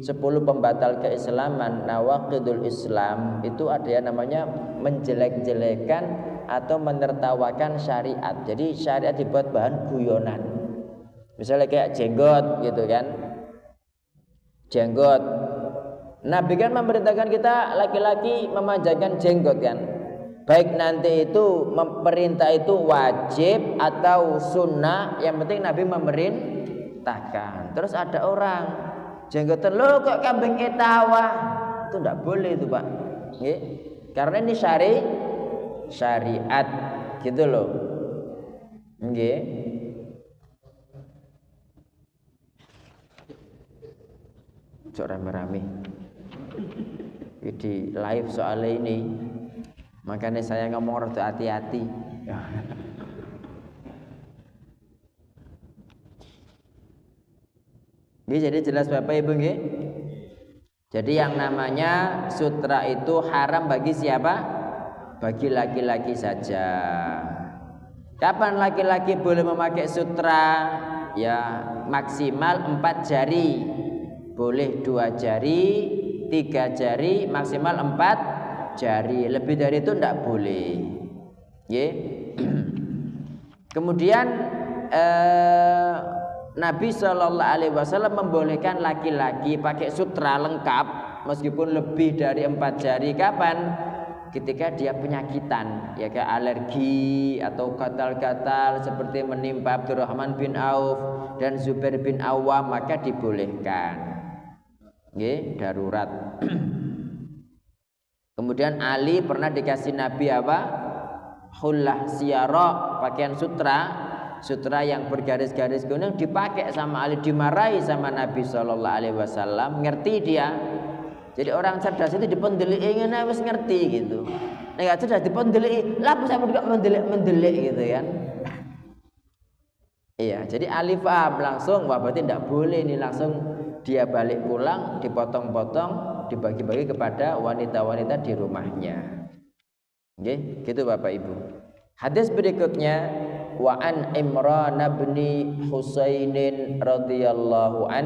Speaker 1: 10 pembatal keislaman, nawaqidul Islam, itu ada yang namanya menjelek-jelekan atau menertawakan syariat. Jadi syariat dibuat bahan guyonan. Misalnya kayak jenggot gitu kan. Jenggot. Nabi kan memerintahkan kita laki-laki memanjangkan jenggot kan. Baik nanti itu perintah itu wajib atau sunnah, yang penting Nabi memerintahkan. Terus ada orang jenggotan, lo kok kambing etawa, itu tidak boleh itu Pak. Nggih. Karena ini syariat gitu loh. Nggih. Cok rame-rame di live soal ini, makanya saya ngomong rada hati-hati. Jadi jelas Bapak Ibu nggih? Jadi yang namanya sutra itu haram bagi siapa? Bagi laki-laki saja. Kapan laki-laki boleh memakai sutra? Ya maksimal 4 jari. Boleh 2 jari, 3 jari, maksimal 4 jari. Lebih dari itu tidak boleh. Kemudian Nabi SAW membolehkan laki-laki pakai sutra lengkap meskipun lebih dari 4 jari. Kapan? Ketika dia penyakitan, ya kayak alergi atau gatal-gatal seperti menimpa Abdurrahman bin Auf dan Zubair bin Awam, maka dibolehkan. Darurat. Kemudian Ali pernah dikasih Nabi apa? Hullah siyara, pakaian sutra yang bergaris-garis kuning, dipakai sama Ali, dimarahi sama Nabi SAW. Ngerti dia. Jadi orang cerdas itu dipendeliki ngene wis ngerti gitu. Nek gak cerdas dipendeliki, lah apa sampe juga mendelik gitu kan. Iya, jadi Ali paham langsung, wah berarti tidak boleh ini, langsung dia balik pulang, dipotong-potong, dibagi-bagi kepada wanita-wanita di rumahnya. Oke, gitu Bapak Ibu. Hadis berikutnya, wa an Imran bin Husainin radhiyallahu an,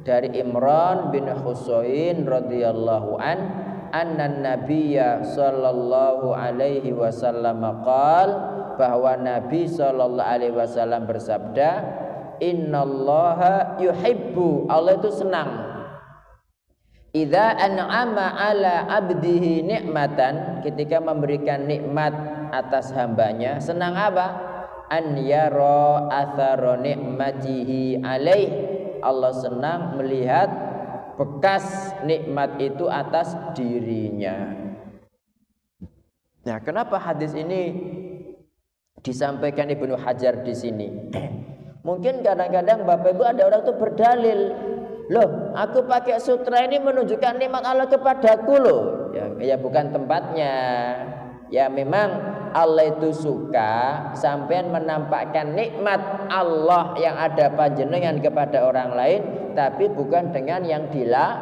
Speaker 1: dari Imran bin Husain radhiyallahu an, anna nabiyya sallallahu alaihi wasallam qaal, bahwa Nabi sallallahu alaihi wasallam bersabda, innallaha yuhibbu, Allah itu senang, idza an'ama ala abdihi ni'matan, ketika memberikan nikmat atas hambanya. Senang apa? An yara athara ni'matihi alaih, Allah senang melihat bekas nikmat itu atas dirinya. Nah, kenapa hadis ini disampaikan Ibnu Hajar di sini? Mungkin kadang-kadang Bapak Ibu ada orang tuh berdalil, loh, aku pakai sutra ini menunjukkan nikmat Allah kepadaku loh. Ya bukan tempatnya. Ya memang Allah itu suka sampean menampakkan nikmat Allah yang ada panjenengan kepada orang lain, tapi bukan dengan yang dilarang.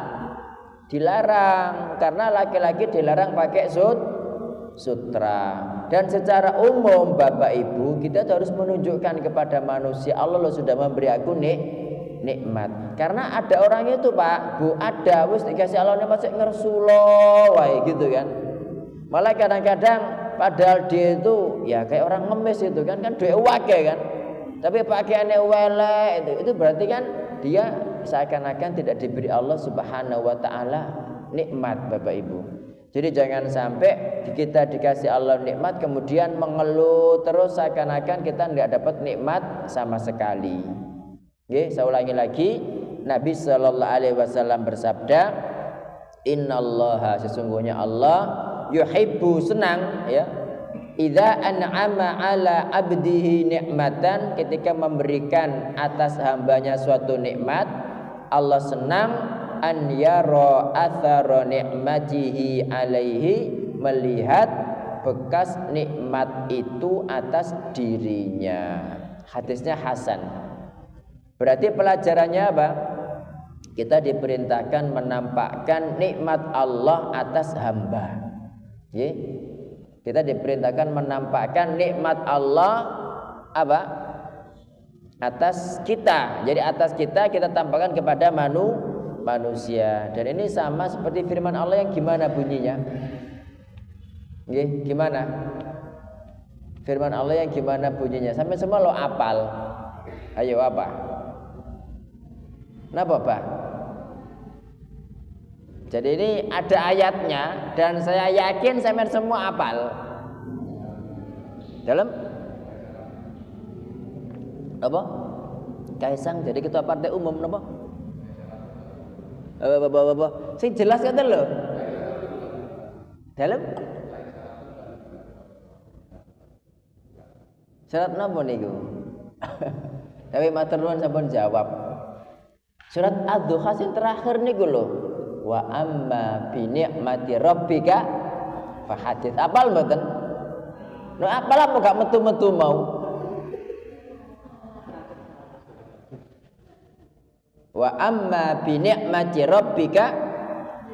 Speaker 1: Karena laki-laki dilarang pakai sutra. Dan secara umum Bapak Ibu, kita harus menunjukkan kepada manusia, Allah loh sudah memberi aku nikmat. Karena ada orang itu Pak, Bu, ada wis dikasih Allah nikmat sik ngersulo wae gitu kan. Malah kadang-kadang padahal dia itu ya kayak orang ngemis itu kan duwe wake kan. Tapi pakaiannya welek itu berarti kan dia seakan-akan tidak diberi Allah Subhanahu wa taala nikmat Bapak Ibu. Jadi jangan sampai kita dikasih Allah nikmat kemudian mengeluh terus seakan-akan kita tidak dapat nikmat sama sekali. Oke, saya ulangi lagi. Nabi sallallahu alaihi wasallam bersabda, innallaha, sesungguhnya Allah, yuhibbu, senang ya, idza an'ama ala abdihi ni'matan, ketika memberikan atas hambanya suatu nikmat, Allah senang an yara athara ni'matihi alaihi, melihat bekas nikmat itu atas dirinya. Hadisnya hasan. Berarti pelajarannya apa? Kita diperintahkan menampakkan nikmat Allah atas hamba. Kita diperintahkan menampakkan nikmat Allah apa? Atas kita. Jadi atas kita tampakkan kepada manusia. Dan ini sama seperti firman Allah yang gimana bunyinya? Gimana? Firman Allah yang gimana bunyinya? Sampai semua lo apal. Ayo apa? Kenapa Pak? Jadi ini ada ayatnya dan saya yakin sampean semua hafal. Dalam apa? Kaisang jadi ketua partai umum napa? Apa? Sing jelas kata lho. Dalam surat napa niku? Tapi matur nuwun sampun jawab. Surat Ad-Duha sing terakhir niku lho. Wa amma bi ni'mati rabbika fahadits. Apal mboten? No apal apa gak metu-metu mau? Wa amma bi ni'mati rabbika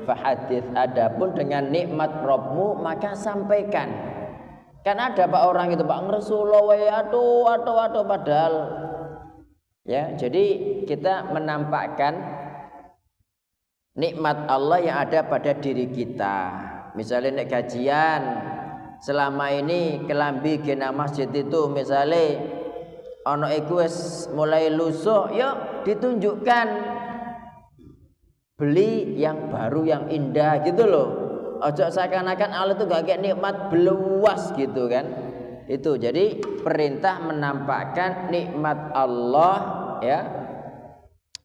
Speaker 1: fahadits. Adapun dengan nikmat Rabbmu maka sampaikan. Kan ada Pak orang itu Pak ngresula wae aduh padahal ya. Jadi kita menampakkan nikmat Allah yang ada pada diri kita. Misalnya nek gajian selama ini kelambi gena masjid itu misalnya ono iku wis mulai lusuh, yuk ditunjukkan beli yang baru yang indah gitu loh. Ojo seakan-akan Allah itu gak kayak nikmat beluas gitu kan. Itu jadi perintah menampakkan nikmat Allah ya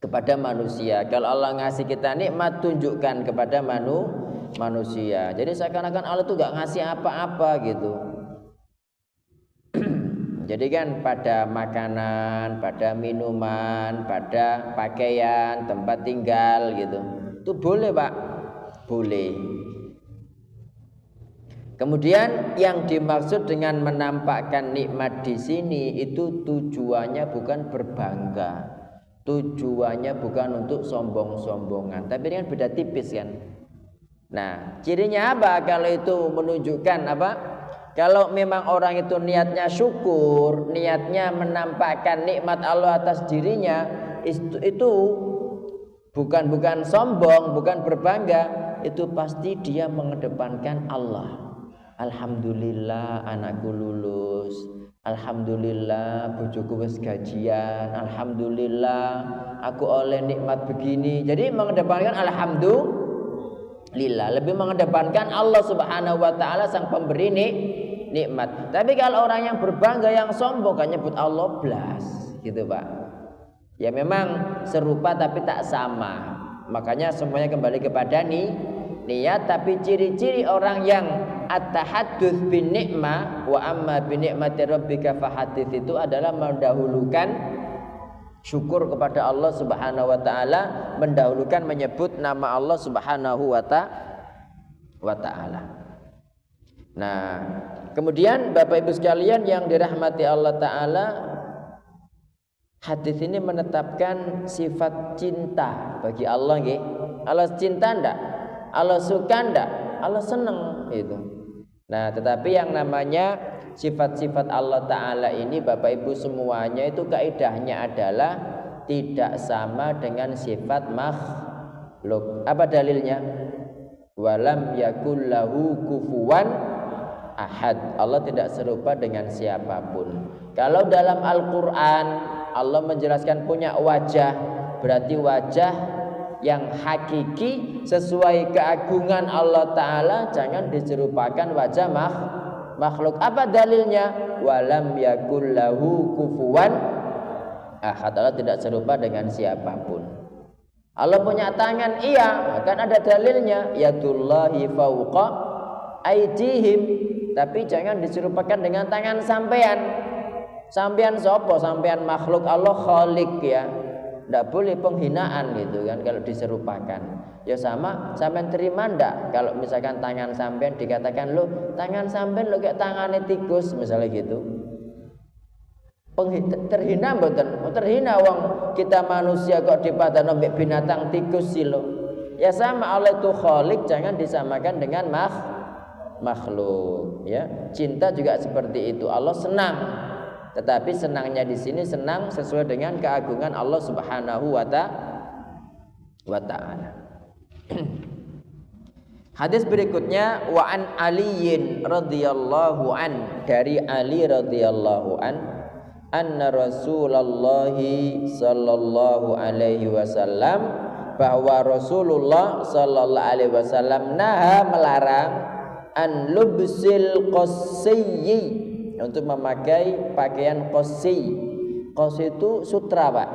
Speaker 1: kepada manusia. Kalau Allah ngasih kita nikmat, tunjukkan kepada manusia. Jadi seakan-akan Allah itu gak ngasih apa-apa gitu. Jadi kan pada makanan, pada minuman, pada pakaian, tempat tinggal gitu. Itu boleh Pak, boleh. Kemudian yang dimaksud dengan menampakkan nikmat di sini itu tujuannya bukan berbangga, tujuannya bukan untuk sombong-sombongan. Tapi ini kan beda tipis kan. Nah, cirinya apa kalau itu menunjukkan apa? Kalau memang orang itu niatnya syukur, niatnya menampakkan nikmat Allah atas dirinya, itu bukan sombong, bukan berbangga, itu pasti dia mengedepankan Allah. Alhamdulillah anakku lulus, alhamdulillah bojoku wis gajian, alhamdulillah aku oleh nikmat begini. Jadi mengedepankan alhamdulillah, lebih mengedepankan Allah Subhanahu wa taala sang pemberi nikmat. Tapi kalau orang yang berbangga, yang sombong kan nyebut Allah blas gitu Pak. Ya memang serupa tapi tak sama. Makanya semuanya kembali kepada niat. Tapi ciri-ciri orang yang at-tahadduts bin ni'mah wa amma bi ni'mati rabbika fahadits itu adalah mendahulukan syukur kepada Allah Subhanahu wa taala, mendahulukan menyebut nama Allah Subhanahu wa taala. Nah, kemudian Bapak Ibu sekalian yang dirahmati Allah taala, hadis ini menetapkan sifat cinta bagi Allah nggih. Allah cinta ndak? Allah suka ndak? Allah senang itu. Nah, tetapi yang namanya sifat-sifat Allah Ta'ala ini Bapak Ibu semuanya itu kaidahnya adalah tidak sama dengan sifat makhluk. Apa dalilnya? Walam yakul lahu kufuwan ahad. Allah tidak serupa dengan siapapun. Kalau dalam Al-Quran Allah menjelaskan punya wajah, berarti wajah yang hakiki sesuai keagungan Allah Ta'ala, jangan diserupakan wajah makhluk. Apa dalilnya? Walam yakul lahu kufuwan ahad. Allah tidak serupa dengan siapapun. Allah punya tangan, iya, kan ada dalilnya, yadullahi fauqa aydihim. Tapi jangan diserupakan dengan tangan sampean. Sampean sopo? Sampean makhluk, Allah khalik ya. Tidak boleh penghinaan gitu kan kalau diserupakan. Ya sama, sampean terima ndak kalau misalkan tangan sampean dikatakan lo tangan sampean lo kayak tangannya tikus misalnya gitu. Terhina mboten? Terhina wong kita manusia kok dipadana mbek binatang tikus sih lo. Ya sama, Allah itu khalik, jangan disamakan dengan makhluk ya. Cinta juga seperti itu. Allah senang. Tetapi senangnya di sini senang sesuai dengan keagungan Allah Subhanahu wa taala. Hadis berikutnya wa an Aliin radhiyallahu an, dari Ali radhiyallahu an, anna Rasulullah sallallahu alaihi wasallam, bahwa Rasulullah sallallahu alaihi wasallam naha, melarang an lubsil qassiyyi, untuk memakai pakaian qasi. Qasi itu sutra, Pak.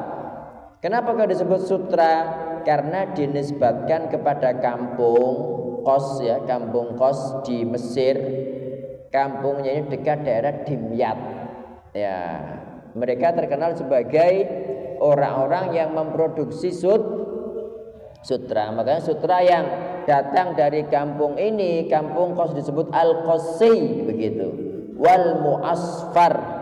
Speaker 1: Kenapa kok disebut sutra? Karena dinisbatkan kepada kampung Kos ya, kampung Kos di Mesir. Kampungnya ini dekat daerah Dimyat. Ya, mereka terkenal sebagai orang-orang yang memproduksi sutra. Makanya sutra yang datang dari kampung ini, kampung Kos, disebut al-Qasi begitu. Wal mu'asfar.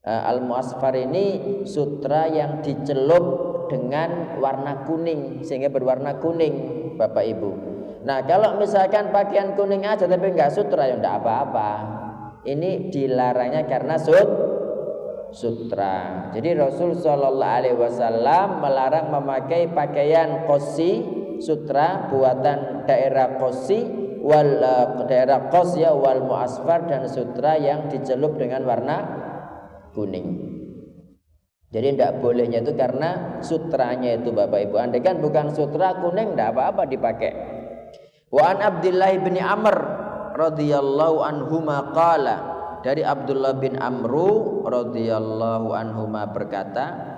Speaker 1: Al-mu'asfar ini sutra yang dicelup dengan warna kuning sehingga berwarna kuning, Bapak Ibu. Nah, kalau misalkan pakaian kuning aja tapi enggak sutra ya enggak apa-apa. Ini dilarangnya karena sutra. Jadi Rasul Shallallahu Alaihi Wasallam melarang memakai pakaian qasi sutra buatan daerah Qasi wal daerah Qos ya wal mu'asfar, dan sutra yang dicelup dengan warna kuning. Jadi tidak bolehnya itu karena sutranya itu, Bapak Ibu. Andai kan bukan sutra kuning tidak apa-apa dipakai. Wa an Abdullah bin Amr radhiyallahu anhuma qala, dari Abdullah bin Amru radhiyallahu anhuma berkata,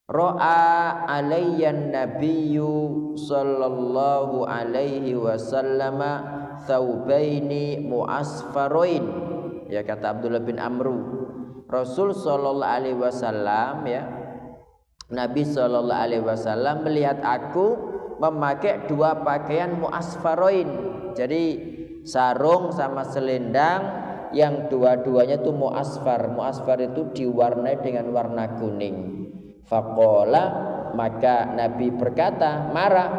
Speaker 1: ra'a alayyan nabiyyu sallallahu alaihi wasallam thawbaini mu'asfarain. Ya, kata Abdullah bin Amru, Rasul sallallahu alaihi wasallam ya, Nabi sallallahu alaihi wasallam melihat aku memakai dua pakaian mu'asfarain. Jadi sarung sama selendang yang dua-duanya itu mu'asfar. Mu'asfar itu diwarnai dengan warna kuning. Faqala, maka Nabi berkata, marah,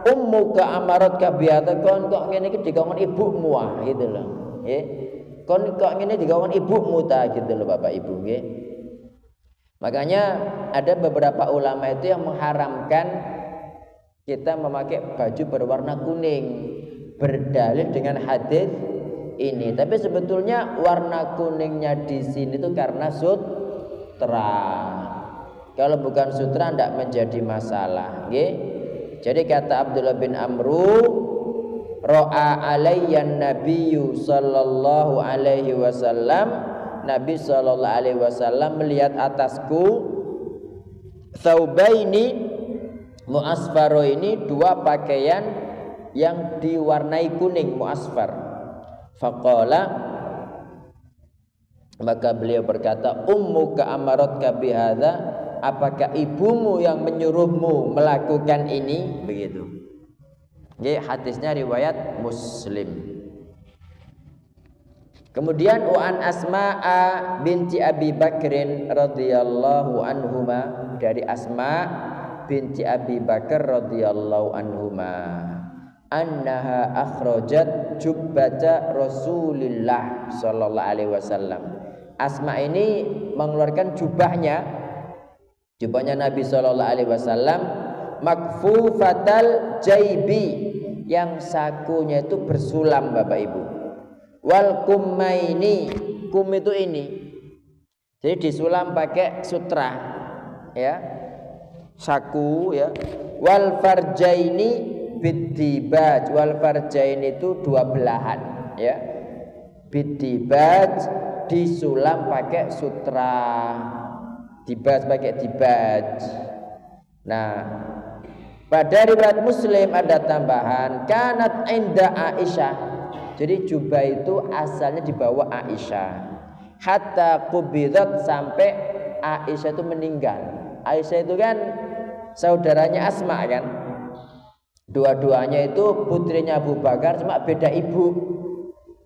Speaker 1: ummuka amaratka bihadza, kon kok ngene iki dikongkon ibumu ah, gitu loh. Nggih. Kon kok ngene dikongkon ibumu ta, gitu loh Bapak Ibu, nggih. Makanya ada beberapa ulama itu yang mengharamkan kita memakai baju berwarna kuning berdalil dengan hadis ini. Tapi sebetulnya warna kuningnya di sini itu karena sutra. Kalau bukan sutra tidak menjadi masalah, nggih. Jadi kata Abdullah bin Amru, ra'a alayyan nabiyyu sallallahu alaihi wasallam, Nabi sallallahu alaihi wasallam melihat atasku thawbaini mu'asfaro, ini dua pakaian yang diwarnai kuning, mu'asfar. Faqala, maka beliau berkata, ummuka amaratka bihadza, apakah ibumu yang menyuruhmu melakukan ini? Begitu. Jadi hadisnya riwayat Muslim. Kemudian U'an Asma'a binti Abi Bakrin radhiyallahu anhuma, dari Asma binti Abi Bakar radhiyallahu anhuma, annaha akhrajat jubbata Rasulillah sallallahu alaihi wasallam. Asma ini mengeluarkan jubahnya Nabi sallallahu alaihi wasallam, makfufatal jaibi, yang sakunya itu bersulam, Bapak Ibu. Wal kummaini, kum itu ini. Jadi disulam pakai sutra, ya. Saku ya. Wal farjaini bidibaj, wal farjaini itu dua belahan, ya. Bidibaj disulam pakai sutra. Dibaj pakai dibaj. Nah, pada riwayat Muslim ada tambahan kanat inda Aisyah. Jadi jubah itu asalnya dibawa Aisyah. Hatta qubidat, sampai Aisyah itu meninggal. Aisyah itu kan saudaranya Asma kan. Dua-duanya itu putrinya Abu Bakar, cuma beda ibu.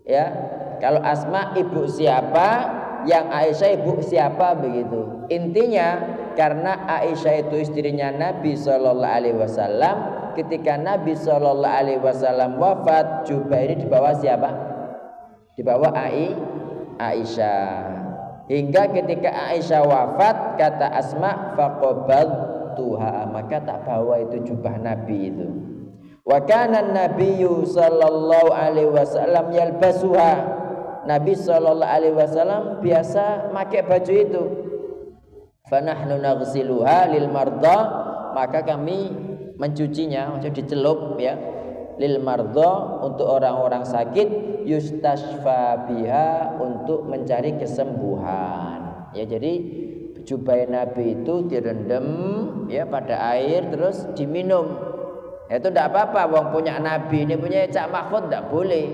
Speaker 1: Ya. Kalau Asma ibu siapa, yang Aisyah ibu siapa, begitu. Intinya karena Aisyah itu istrinya Nabi sallallahu alaihi wasallam, ketika Nabi sallallahu alaihi wasallam wafat, jubah ini dibawa siapa? Dibawa Aisyah. Hingga ketika Aisyah wafat, kata Asma, faqabaltuha, maka tak bawa itu jubah Nabi itu. Wa kana an-nabiyyu sallallahu alaihi wasallam yalbasuha. Nabi sallallahu alaihi wasallam biasa pakai baju itu. Fa nahnu naghsiluha lil marda, maka kami mencucinya, maksudnya dicelup ya, lil mardha untuk orang-orang sakit, yustashfa biha untuk mencari kesembuhan. Ya, jadi jubah Nabi itu direndam ya pada air terus diminum. Ya, itu tidak apa-apa, wong punya Nabi ini punya Cak Mahfud tidak boleh.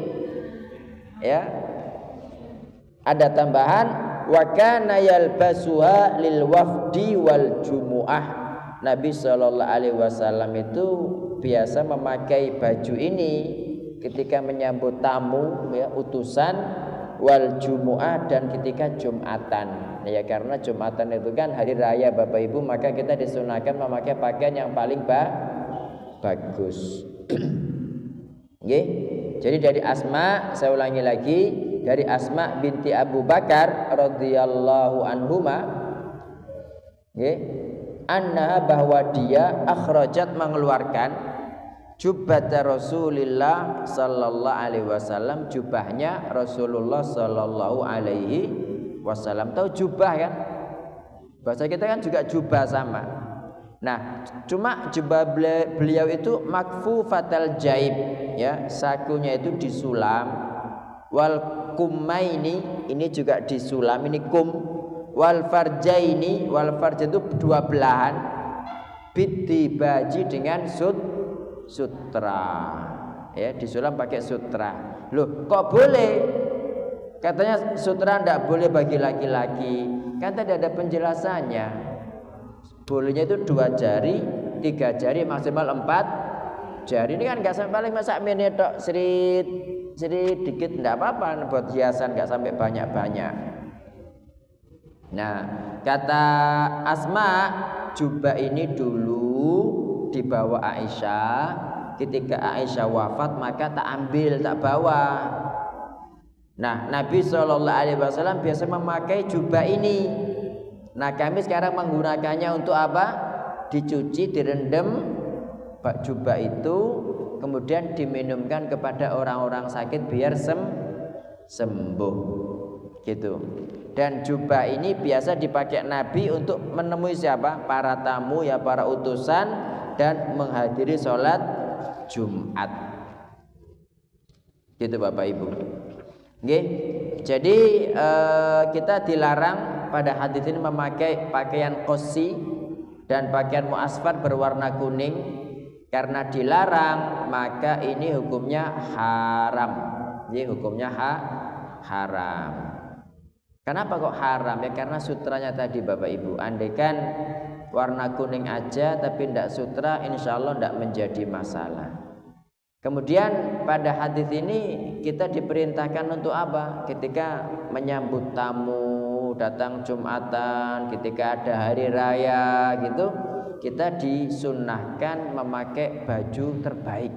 Speaker 1: Ya. Ada tambahan wa kana yalbasuha lil wafdi wal jumu'ah. Nabi sallallahu alaihi wasallam itu biasa memakai baju ini ketika menyambut tamu ya utusan wal jumu'ah dan ketika Jumatan. Ya, karena Jumatan itu kan hari raya Bapak Ibu, maka kita disunahkan memakai pakaian yang paling bagus. Nggih. Jadi dari Asma, saya ulangi lagi, dari Asma binti Abu Bakar radhiyallahu anhuma, nggih, anna bahwa dia akhrajat mengeluarkan jubbat Rasulillah sallallahu alaihi wasallam, jubahnya Rasulullah sallallahu alaihi wasallam. Tahu jubah kan? Bahasa kita kan juga jubah sama. Nah, cuma jubah beliau itu makfufatal jaib, ya, sakunya itu disulam. Wal kummaini, ini juga disulam, ini kum. Wal farjaini, wal farj itu dua belahan. Bitibaji dengan sutra. Ya, disulam pakai sutra. Loh, kok boleh? Katanya sutra tidak boleh bagi laki-laki. Kan tadi ada penjelasannya. Bolehnya itu 2 jari, 3 jari, maksimal 4 jari. Ini kan nggak sampai paling masak mini tok, serit dikit nggak apa-apa, buat hiasan nggak sampai banyak-banyak. Nah, kata Asma, jubah ini dulu dibawa Aisyah. Ketika Aisyah wafat maka tak ambil, tak bawa. Nah, Nabi SAW biasa memakai jubah ini. Nah, kami sekarang menggunakannya untuk apa? Dicuci, direndam jubah itu, kemudian diminumkan kepada orang-orang sakit biar sembuh. Gitu. Dan jubah ini biasa dipakai Nabi untuk menemui siapa? Para tamu, ya, para utusan, dan menghadiri sholat Jumat. Gitu Bapak Ibu. Nggih. Jadi kita dilarang pada hadis ini memakai pakaian qossi dan pakaian muasfar berwarna kuning. Karena dilarang, maka ini hukumnya haram. Ini hukumnya haram. Kenapa kok haram? Ya karena sutranya tadi Bapak Ibu. Andaikan warna kuning aja tapi tidak sutra, insya Allah tidak menjadi masalah. Kemudian pada hadis ini kita diperintahkan untuk apa? Ketika menyambut tamu, datang Jumatan, ketika ada hari raya gitu, kita disunnahkan memakai baju terbaik.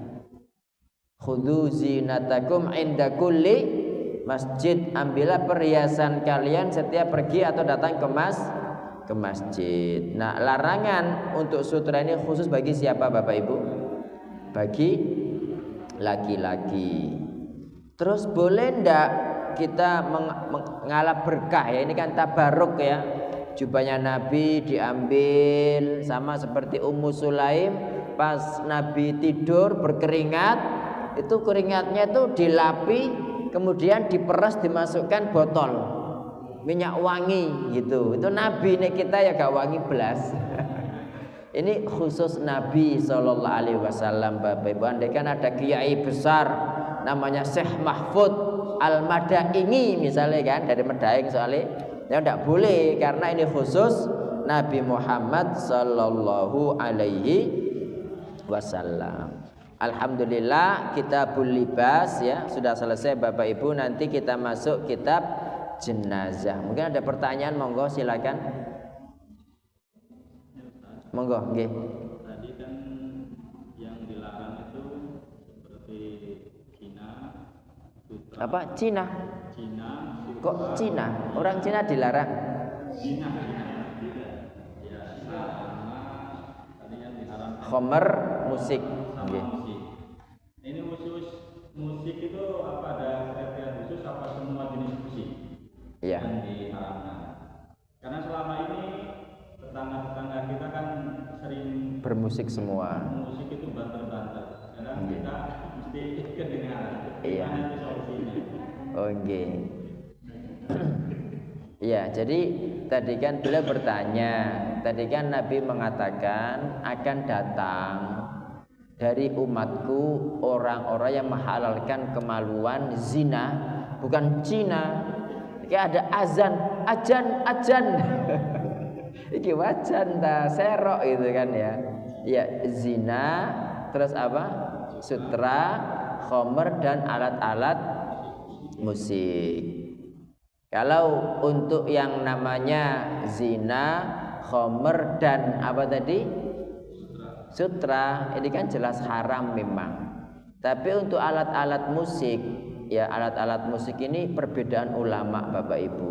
Speaker 1: Khudzu zinatakum inda kulli masjid. Ambillah perhiasan kalian setiap pergi atau datang ke masjid. Nah, larangan untuk sutra ini khusus bagi siapa Bapak Ibu? Bagi laki-laki. Terus boleh ndak kita mengalap berkah, ya, ini kan tabaruk, ya. Jubahnya Nabi diambil, sama seperti Ummu Sulaim pas Nabi tidur berkeringat, itu keringatnya itu dilapi, kemudian diperas, dimasukkan botol minyak wangi gitu. Itu Nabi, nih kita ya gak wangi belas. Ini khusus Nabi sallallahu alaihi wasallam Bapak Ibu. Andaikan ada kiai besar namanya Syekh Mahfud Al-Madaini misalnya, kan, dari Medaeng soalnya, ya tidak boleh, karena ini khusus Nabi Muhammad sallallahu alaihi wasallam. Alhamdulillah, kitabul libas, ya, sudah selesai Bapak Ibu. Nanti kita masuk kitab jenazah. Mungkin ada pertanyaan, monggo silakan. Monggo, nggih.
Speaker 2: Tadi kan yang dilarang itu seperti Cina, sutra.
Speaker 1: Apa? Cina?
Speaker 2: Cina. Sutra.
Speaker 1: Kok Cina? Orang Cina dilarang?
Speaker 2: Cina tidak. Ya, sama tadi yang diharamkan.
Speaker 1: Khomer, musik.
Speaker 2: Sama musik. Ini khusus musik itu apa, ada kriteria khusus apa semua jenis musik?
Speaker 1: Iya.
Speaker 2: Yang diharamkan? Karena selama ini tetangga-tetangga kita kan sering
Speaker 1: bermusik semua.
Speaker 2: musik itu banter-banter. Kadang kita nanti kedengaran.
Speaker 1: Iya.
Speaker 2: Gimana itu solusinya?
Speaker 1: Oke. Ya, jadi tadi kan beliau bertanya, tadi kan Nabi mengatakan akan datang dari umatku orang-orang yang menghalalkan kemaluan zina, bukan Cina. Kayak ada ajan. Iki wajan ta serok gitu kan ya. Ya, zina, terus apa? Sutra, khomer dan alat-alat musik. Kalau untuk yang namanya zina, khomer dan apa tadi? Sutra, ini kan jelas haram memang. Tapi untuk alat-alat musik, ya alat-alat musik ini perbedaan ulama Bapak Ibu.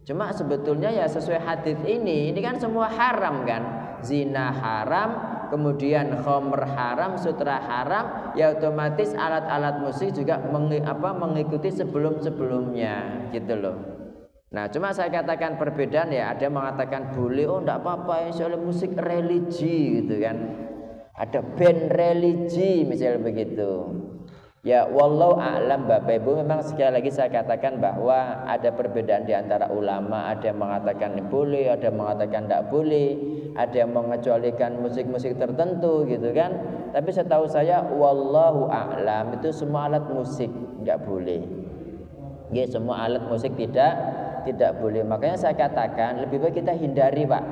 Speaker 1: Cuma sebetulnya ya sesuai hadis ini kan semua haram kan. Zina haram, kemudian khomer haram, sutra haram, ya otomatis alat-alat musik juga mengikuti sebelum-sebelumnya gitu loh. Nah, cuma saya katakan perbedaan ya, ada yang mengatakan boleh, oh enggak apa-apa, soalnya musik religi gitu kan. Ada band religi misalnya begitu. Ya wallahu a'lam Bapak Ibu, memang sekali lagi saya katakan bahwa ada perbedaan di antara ulama, ada yang mengatakan boleh, ada yang mengatakan tidak boleh, ada yang mengecualikan musik-musik tertentu gitu kan. Tapi setahu saya wallahu a'lam itu semua alat musik enggak boleh. Ya, semua alat musik tidak boleh. Makanya saya katakan lebih baik kita hindari, Pak.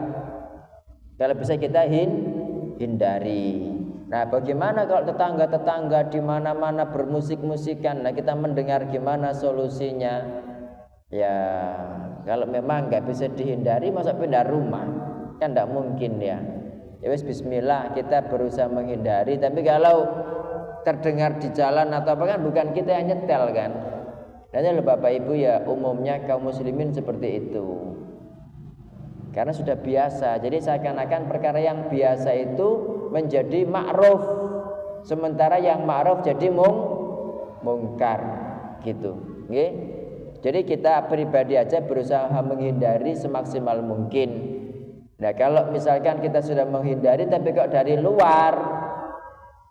Speaker 1: Kalau bisa kita hindari. Nah, bagaimana kalau tetangga-tetangga di mana-mana bermusik-musikan? Nah, kita mendengar gimana solusinya? Ya, kalau memang nggak bisa dihindari, masa pindah rumah? Kan nggak mungkin ya. Ya wis bismillah, kita berusaha menghindari. Tapi kalau terdengar di jalan atau apa kan bukan kita yang nyetel kan? Dan Bapak Ibu ya umumnya kaum muslimin seperti itu. Karena sudah biasa. Jadi seakan-akan perkara yang biasa itu menjadi ma'ruf, sementara yang ma'ruf jadi mungkar gitu. Nggih. Jadi kita pribadi aja berusaha menghindari semaksimal mungkin. Nah, kalau misalkan kita sudah menghindari tapi kok dari luar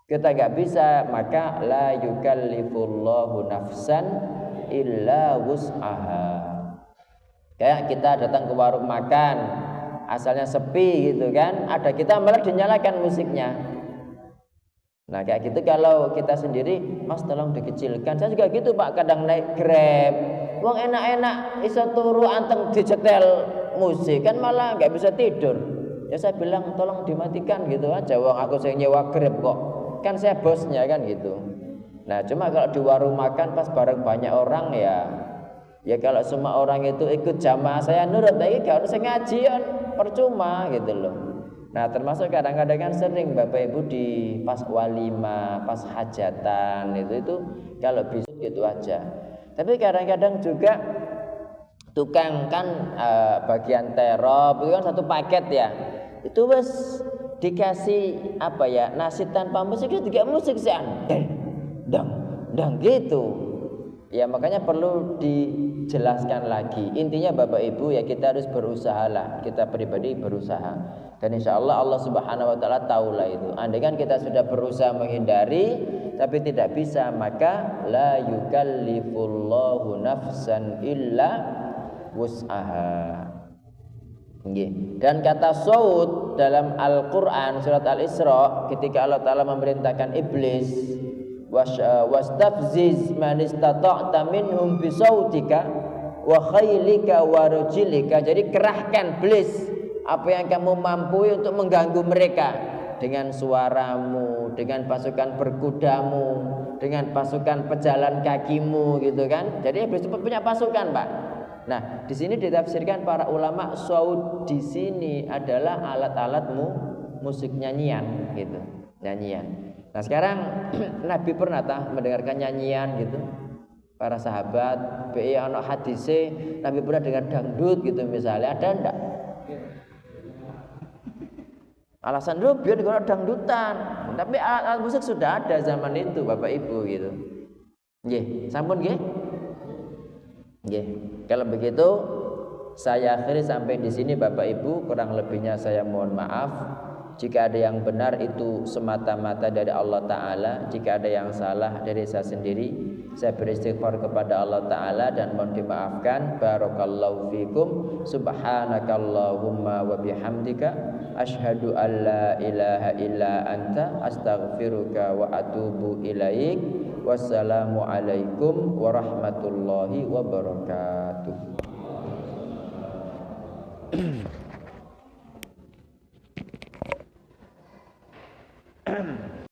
Speaker 1: kita nggak bisa, maka la yukallifullahu nafsan illa wus'aha. Kayak kita datang ke warung makan, asalnya sepi gitu kan, ada kita malah dinyalakan musiknya. Nah kayak gitu kalau kita sendiri, Mas tolong dikecilkan. Saya juga gitu Pak, kadang naik Grab, wong enak-enak iso turu anteng dicetel musik kan malah nggak bisa tidur. Ya saya bilang tolong dimatikan gitu aja, wong aku saya nyewa Grab kok, kan saya bosnya kan gitu. Nah cuma kalau di warung makan pas bareng banyak orang ya kalau semua orang itu ikut jamaah saya nurut, tapi kalau saya ngajian percuma gitu loh. Nah termasuk kadang-kadang kan sering Bapak Ibu di pas walimah, pas hajatan itu kalau bisa gitu aja. Tapi kadang-kadang juga tukang kan bagian terop itu kan satu paket ya. Itu wes dikasih apa ya, nasi tanpa musik itu juga musik sih dang gitu. Ya makanya perlu dijelaskan lagi. Intinya Bapak Ibu ya kita harus berusaha lah. Kita pribadi berusaha. Dan insya Allah Allah Subhanahu Wa Taala tahulah itu. Andai kan kita sudah berusaha menghindari tapi tidak bisa, maka la yukallifullahu nafsan illa wus'aha. Dan kata saut dalam Al-Quran surat Al-Isra ketika Allah Ta'ala memerintahkan iblis wastafziz man istata'ta minhum bisautika wa khaylika wa rujilika. Jadi kerahkan iblis apa yang kamu mampu untuk mengganggu mereka dengan suaramu, dengan pasukan berkudamu, dengan pasukan pejalan kakimu gitu kan. Jadi iblis itu punya pasukan, Pak. Nah, di sini ditafsirkan para ulama saut di sini adalah alat-alat musik nyanyian gitu, nyanyian. Nah sekarang Nabi pernah mendengarkan nyanyian gitu. Para sahabat, anak hadise Nabi pernah dengar dangdut gitu misalnya, ada enggak? Alasan dulu biar dengar dangdutan. Tapi alat musik sudah ada zaman itu Bapak Ibu gitu. Nggih, sampun nggih? Nggih. Kalau begitu saya akhiri sampai di sini Bapak Ibu, kurang lebihnya saya mohon maaf. Jika ada yang benar itu semata-mata dari Allah Ta'ala. Jika ada yang salah dari saya sendiri. Saya beristighfar kepada Allah Ta'ala dan mohon dimaafkan. Barakallahu fikum. Subhanakallahumma wa bihamdika asyhadu an la ilaha illa anta astaghfiruka wa atubu ilaik. Wassalamualaikum warahmatullahi wabarakatuh.